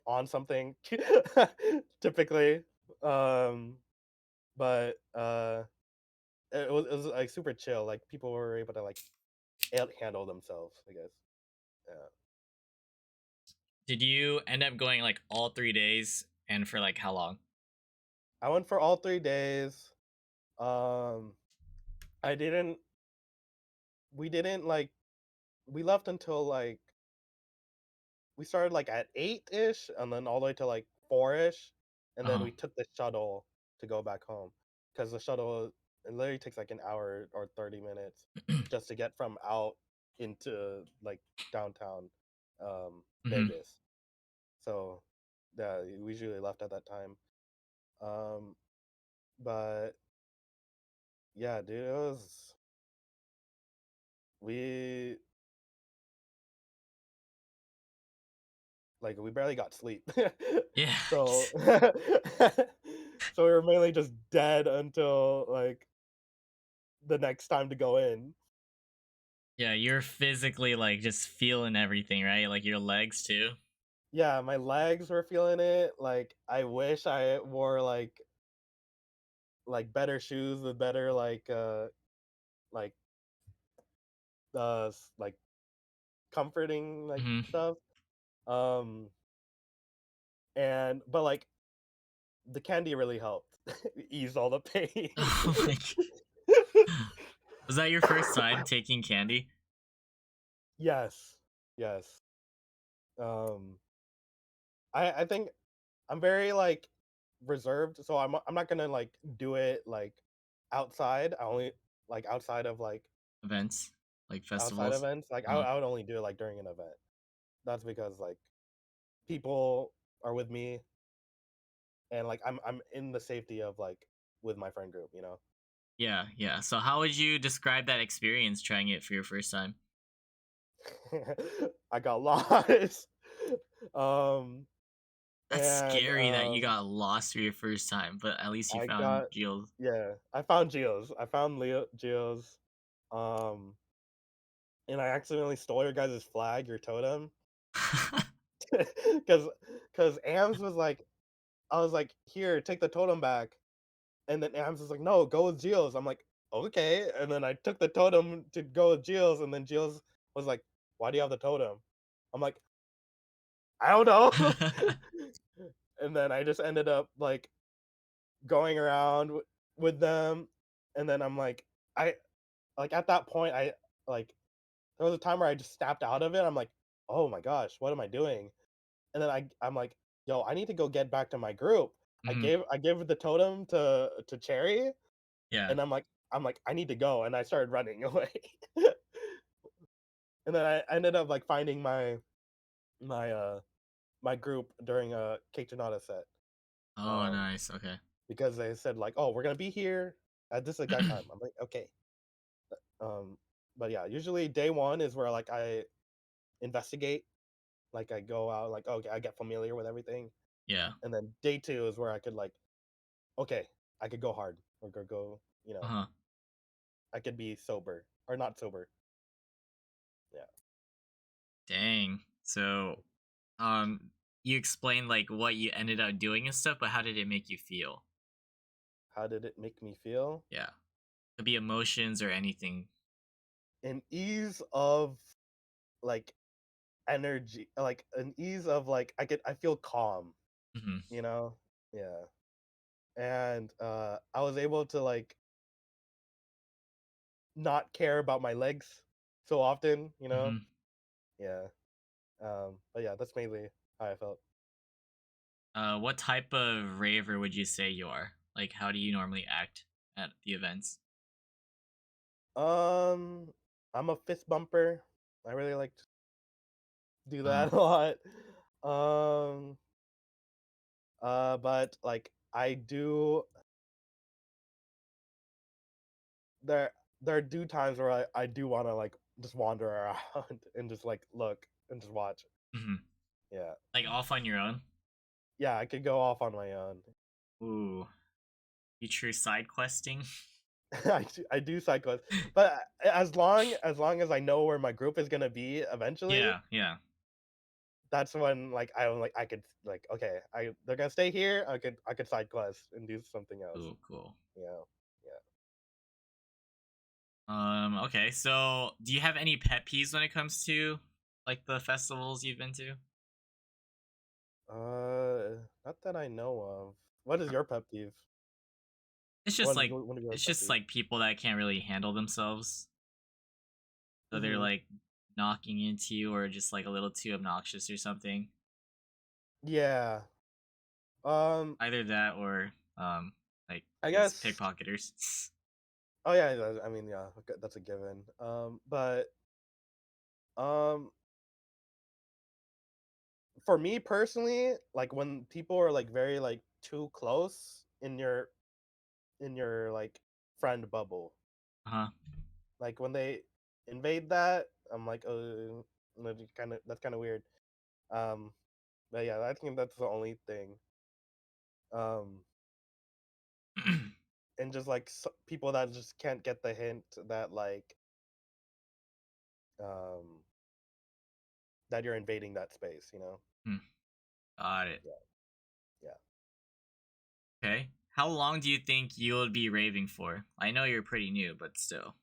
on something, typically. Um, but it was like super chill. Like people were able to like handle themselves, I guess. Yeah. Did you end up going like all 3 days and for like how long? I went for all 3 days. Um, I didn't. We didn't like. We left until like we started like at 8 ish, and then all the way to like 4 ish, and then Uh-huh. we took the shuttle to go back home because the shuttle it literally takes like an hour or 30 minutes just to get from out into like downtown Hmm. Vegas. So yeah, we usually left at that time. Um, but yeah, dude, it was we like we barely got sleep. Yeah. so so we were mainly just dead until like the next time to go in. Yeah, you're physically like just feeling everything, right? Like your legs too. Yeah, my legs were feeling it. Like I wish I wore like better shoes with better like like comforting like Hmm. stuff. Um and but like the candy really helped ease all the pain. Oh my Was that your first time taking candy? Yes. Yes. Um I think I'm very like reserved, so I'm not gonna like do it like outside. I only like Events? Like outside festivals? events. Like Uh-huh. I would only do it like during an event. That's because like people are with me and like I'm in the safety of like with my friend group, you know. Yeah, yeah. So how would you describe that experience trying it for your first time? I got lost. um That's and scary that you got lost for your first time, but at least you I found got Jill. yeah, I found Geo's. I found Leo Geo's. Um and I accidentally stole your guys' flag, your totem. Cause cause Ams was like I was like, here, take the totem back. And then Ams was like, no, go with Geo's. I'm like, okay. And then I took the totem to go with Geo's, and then Geo's was like, why do you have the totem? I'm like, I don't know. And then I just ended up like going around with them. And then I'm like, I like at that point, I like there was a time where I just snapped out of it. I'm like, oh my gosh, what am I doing? And then I'm like, yo, I need to go get back to my group. Hmm. I gave the totem to Cherry, Yeah. and I'm like, I need to go, and I started running away. and then I ended up like finding my my group during a Keitonada set. Oh, Um, nice. Okay. because they said like, "Oh, we're gonna be here at this exact time." I'm like, "Okay." Um, but yeah, usually day one is where like I investigate, like I go out, like okay, I get familiar with everything, Yeah. and then day two is where I could like, okay, I could go hard or go, Uh-huh. I could be sober or not sober. Yeah. Dang. So, you explained like what you ended up doing and stuff, but how did it make you feel? How did it make me feel? Yeah. Could be emotions or anything. An ease of like energy, like an ease of like I feel calm, Mhm. you know? Yeah. And I was able to like not care about my legs so often, you know? Mhm. Yeah. But yeah, that's mainly how I felt. What type of raver would you say you are? Like, how do you normally act at the events? Um, I'm a fist bumper. I really like to do Uh, that a lot. Um, but like I do there there do times where I do want to like just wander around and just like look and just watch. mhm. Yeah. Like off on your own. Yeah, I could go off on my own. Ooh, you true side questing. I do side quests, but as long as I know where my group is gonna be eventually, Yeah, yeah. that's when like I could like okay they're gonna stay here. I could side quest and do something else. Cool, cool. Yeah, Okay. So, do you have any pet peeves when it comes to like the festivals you've been to? yeah. Not that I know of. What is your pet peeve? It's just One like one of your it's pet just peeves. like people that can't really handle themselves. So they're Hmm. like knocking into you or just like a little too obnoxious or something. Yeah. Um. Either that or like I I guess guess. pickpocketers. Oh yeah. I mean, yeah. Okay, that's a given. But um, for me personally, like when people are like very like too close in your like friend bubble, Uh-huh. like when they invade that, I'm like, that's kind of weird. Um, but yeah, I think that's the only thing. Um, and just like people that just can't get the hint that like um that you're invading that space, you know? Hmm, got it. Yeah, yeah. Okay. How long do you think you'll be raving for? I know you're pretty new, but still.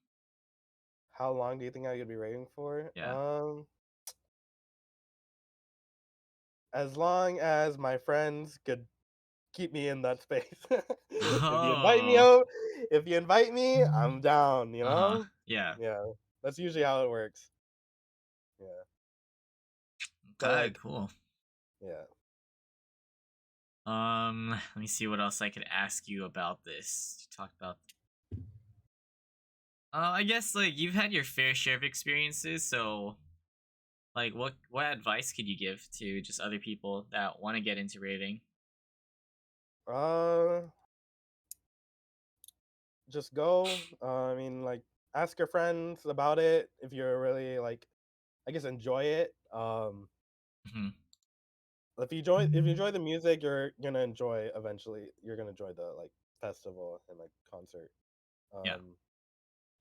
How long do you think I could be waiting for? Yeah. As long as my friends could keep me in that space. if you invite me Oh. out, if you invite me, I'm down, you Uh-huh. know? Yeah. Yeah. That's usually how it works. Yeah. But Okay, like, cool. yeah. Let me see what else I could ask you about this. Talk about I guess like you've had your fair share of experiences, so like what advice could you give to just other people that want to get into raving? Uh just go. I mean like ask your friends about it if you're really like I guess enjoy it. Mhm. If you enjoy the music, you're gonna enjoy eventually. You're gonna enjoy the like festival and like concert. Yeah. Um,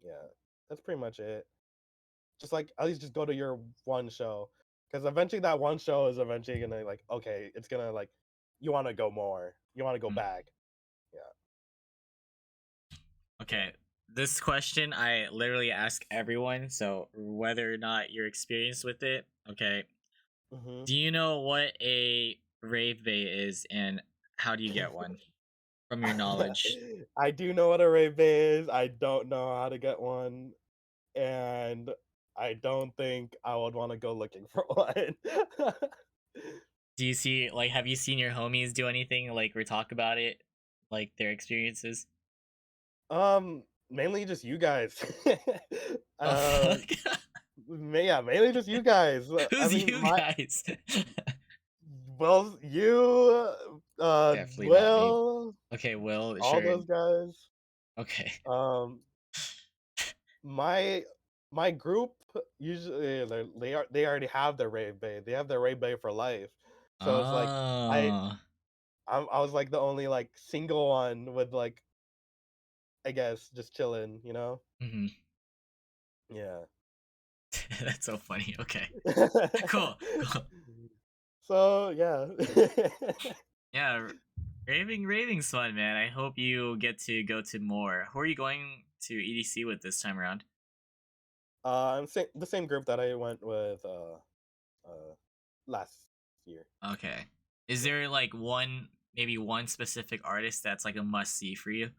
yeah, that's pretty much it. Just like at least just go to your one show, because eventually that one show is eventually gonna like okay, it's gonna like you want to go more, you want to go Mm. back. Yeah, yeah. Okay. This question I literally ask everyone, so whether or not you're experienced with it, okay. Hmm. Do you know what a rave bay is and how do you get one from your knowledge? I do know what a rave is. I don't know how to get one, and I don't think I would want to go looking for one. Do you see like have you seen your homies do anything like or talk about it like their experiences? Mainly just you guys. Oh uh, fuck. yeah, mainly just you guys. I Who's mean, you my guys? well, you, Definitely not me. Will, Okay, Will, all sure. those guys. Okay. Um, my my group usually they already have their rave bay. They have their rave bay for life. So it's like I Oh. I was like the only like single one with like I guess just chilling, you know? Hmm. Yeah. That's so funny. Okay. Cool. Cool. So yeah. Yeah, raving's fun, man. I hope you get to go to more. Who are you going to EDC with this time around? The same group that I went with last year. Okay. Is Yeah. there like maybe one specific artist that's like a must see for you?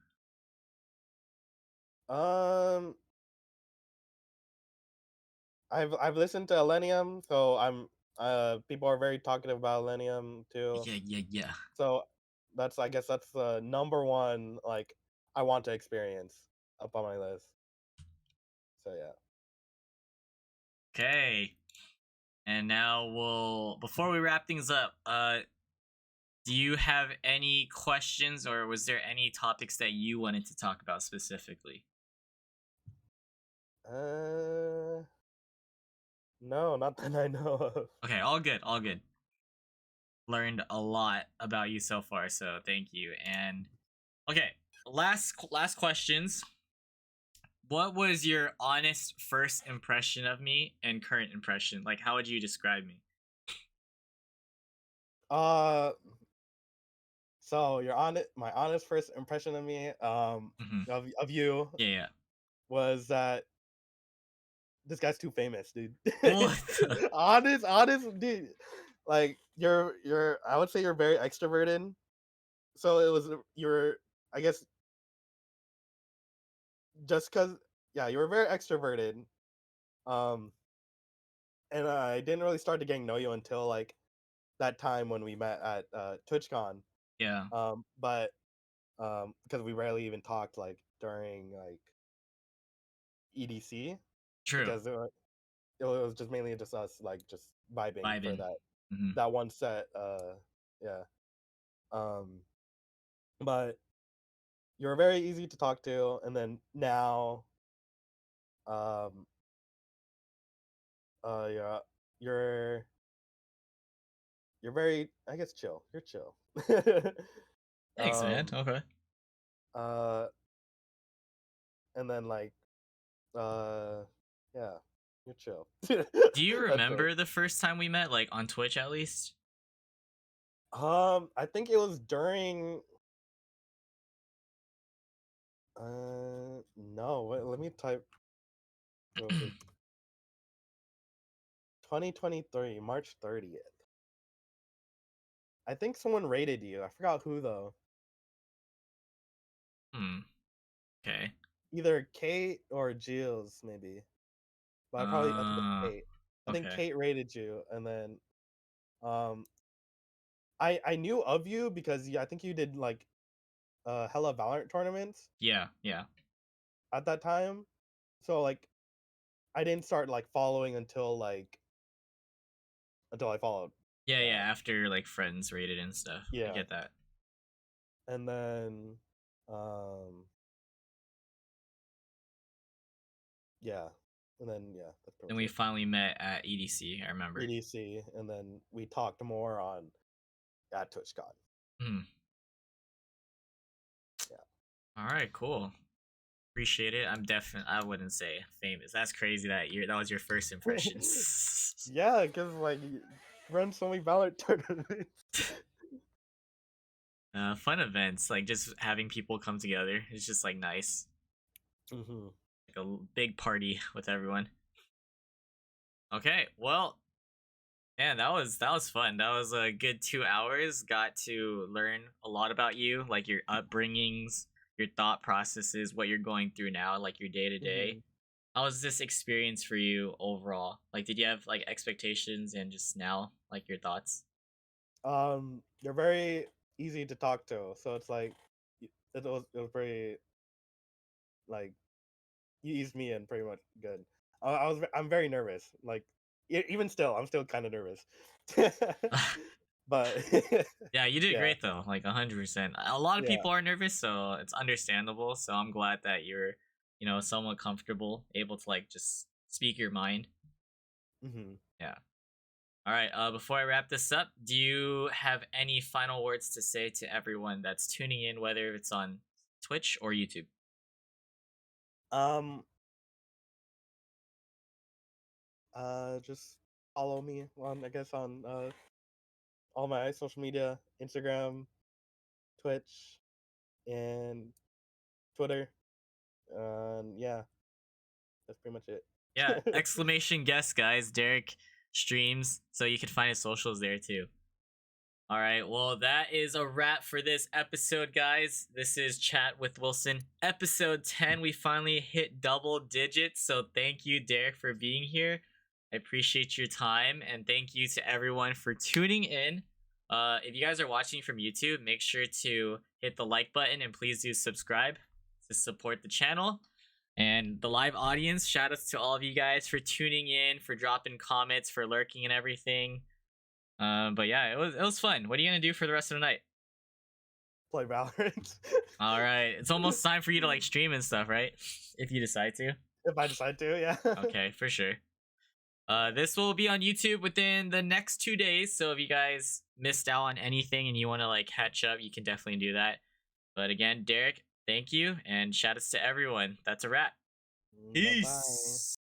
Um, I've listened to Elenium, so I'm people are very talkative about Elenium too. Yeah, yeah, yeah. So that's I guess that's the number one like I want to experience up on my list. So yeah. Okay. And now before we wrap things up, do you have any questions or was there any topics that you wanted to talk about specifically? Uh, no, not that I know of. Okay, all good, all good. Learned a lot about you so far, so thank you. And okay, last questions. What was your honest first impression of me and current impression? Like, how would you describe me? Uh, so my honest first impression of me, Hmm. of you Yeah, yeah. was that this guy's too famous, dude. What? The- honest, dude. Like I would say you're very extroverted. So it was you're I guess just cuz yeah, you were very extroverted. Um and I didn't really start to getting know you until like that time when we met at TwitchCon. yeah, But because we rarely even talked like during like EDC true. because it was just mainly just us like just vibing for Vibing. Hmm. that one set. Yeah. Um, but you're very easy to talk to, and then now, um, yeah, you're you're very, I guess, chill. You're chill. Thanks, man. um, Okay. uh, and then like, uh, yeah, you're chill. Do you That's it. remember the first time we met, like on Twitch at least? I think it was during. No. Wait, let me type real quick. 2023, March 30th. I think someone rated you. I forgot who though. Hmm. Okay. Either Kate or Jules, maybe. But I think it's Uh. Kate. I think Okay. Kate rated you, and then um, I knew of you because I think you did like hella Valorant tournaments Yeah. Yeah. at that time. So like I didn't start like following until I followed. Yeah. Yeah. Yeah, After like friends rated and stuff. I yeah, get that. and then um, yeah, and then yeah, that's pretty Then much we it. finally met at EDC. I remember. EDC, and then we talked more on at TwitchCon. Hmm. Yeah. All right. Cool. Appreciate it. I'm definitely. I wouldn't say famous. That's crazy that was your first impressions. Yeah, because like you run so many Valorant tournaments. Fun events like just having people come together. It's just like nice, Hmm. like a big party with everyone. Okay. Well, man, that was fun. That was a good 2 hours. Got to learn a lot about you, like your upbringings, your thought processes, what you're going through now, like your day to day. Hmm. How was this experience for you overall? Like, did you have like expectations and just now, like your thoughts? You're very easy to talk to, so it's like it was very like you eased me in pretty much good. I'm very nervous. Like even still, I'm still kind of nervous. But Yeah, you did yeah, great though, like 100%. A lot of yeah. people are nervous, so it's understandable. So I'm glad that you're, somewhat comfortable, able to like just speak your mind. Hmm. Yeah. All right. Before I wrap this up, do you have any final words to say to everyone that's tuning in, whether it's on Twitch or YouTube? Um, just follow me on, I guess, on all my social media, Instagram, Twitch, and Twitter. Yeah, that's pretty much Yeah, it. exclamation guest, guys. Derek streams, so you can find his socials there too. All right, well, that is a wrap for this episode, guys. This is Chat with Wilson, episode 10. We finally hit double digits, so thank you, Derek, for being here. I appreciate your time, and thank you to everyone for tuning in. If you guys are watching from YouTube, make sure to hit the like button and please do subscribe to support the channel. And the live audience, shout outs to all of you guys for tuning in, for dropping comments, for lurking and everything. But yeah, it was fun. What are you gonna do for the rest of the night? Play Valorant. All right, it's almost time for you to like stream and stuff, right? If you decide to. If I decide to, yeah. Okay, for sure. This will be on YouTube within the next 2 days. So if you guys missed out on anything and you want to like catch up, you can definitely do that. But again, Derek, thank you, and shout outs to everyone. That's a wrap. Bye bye. Peace.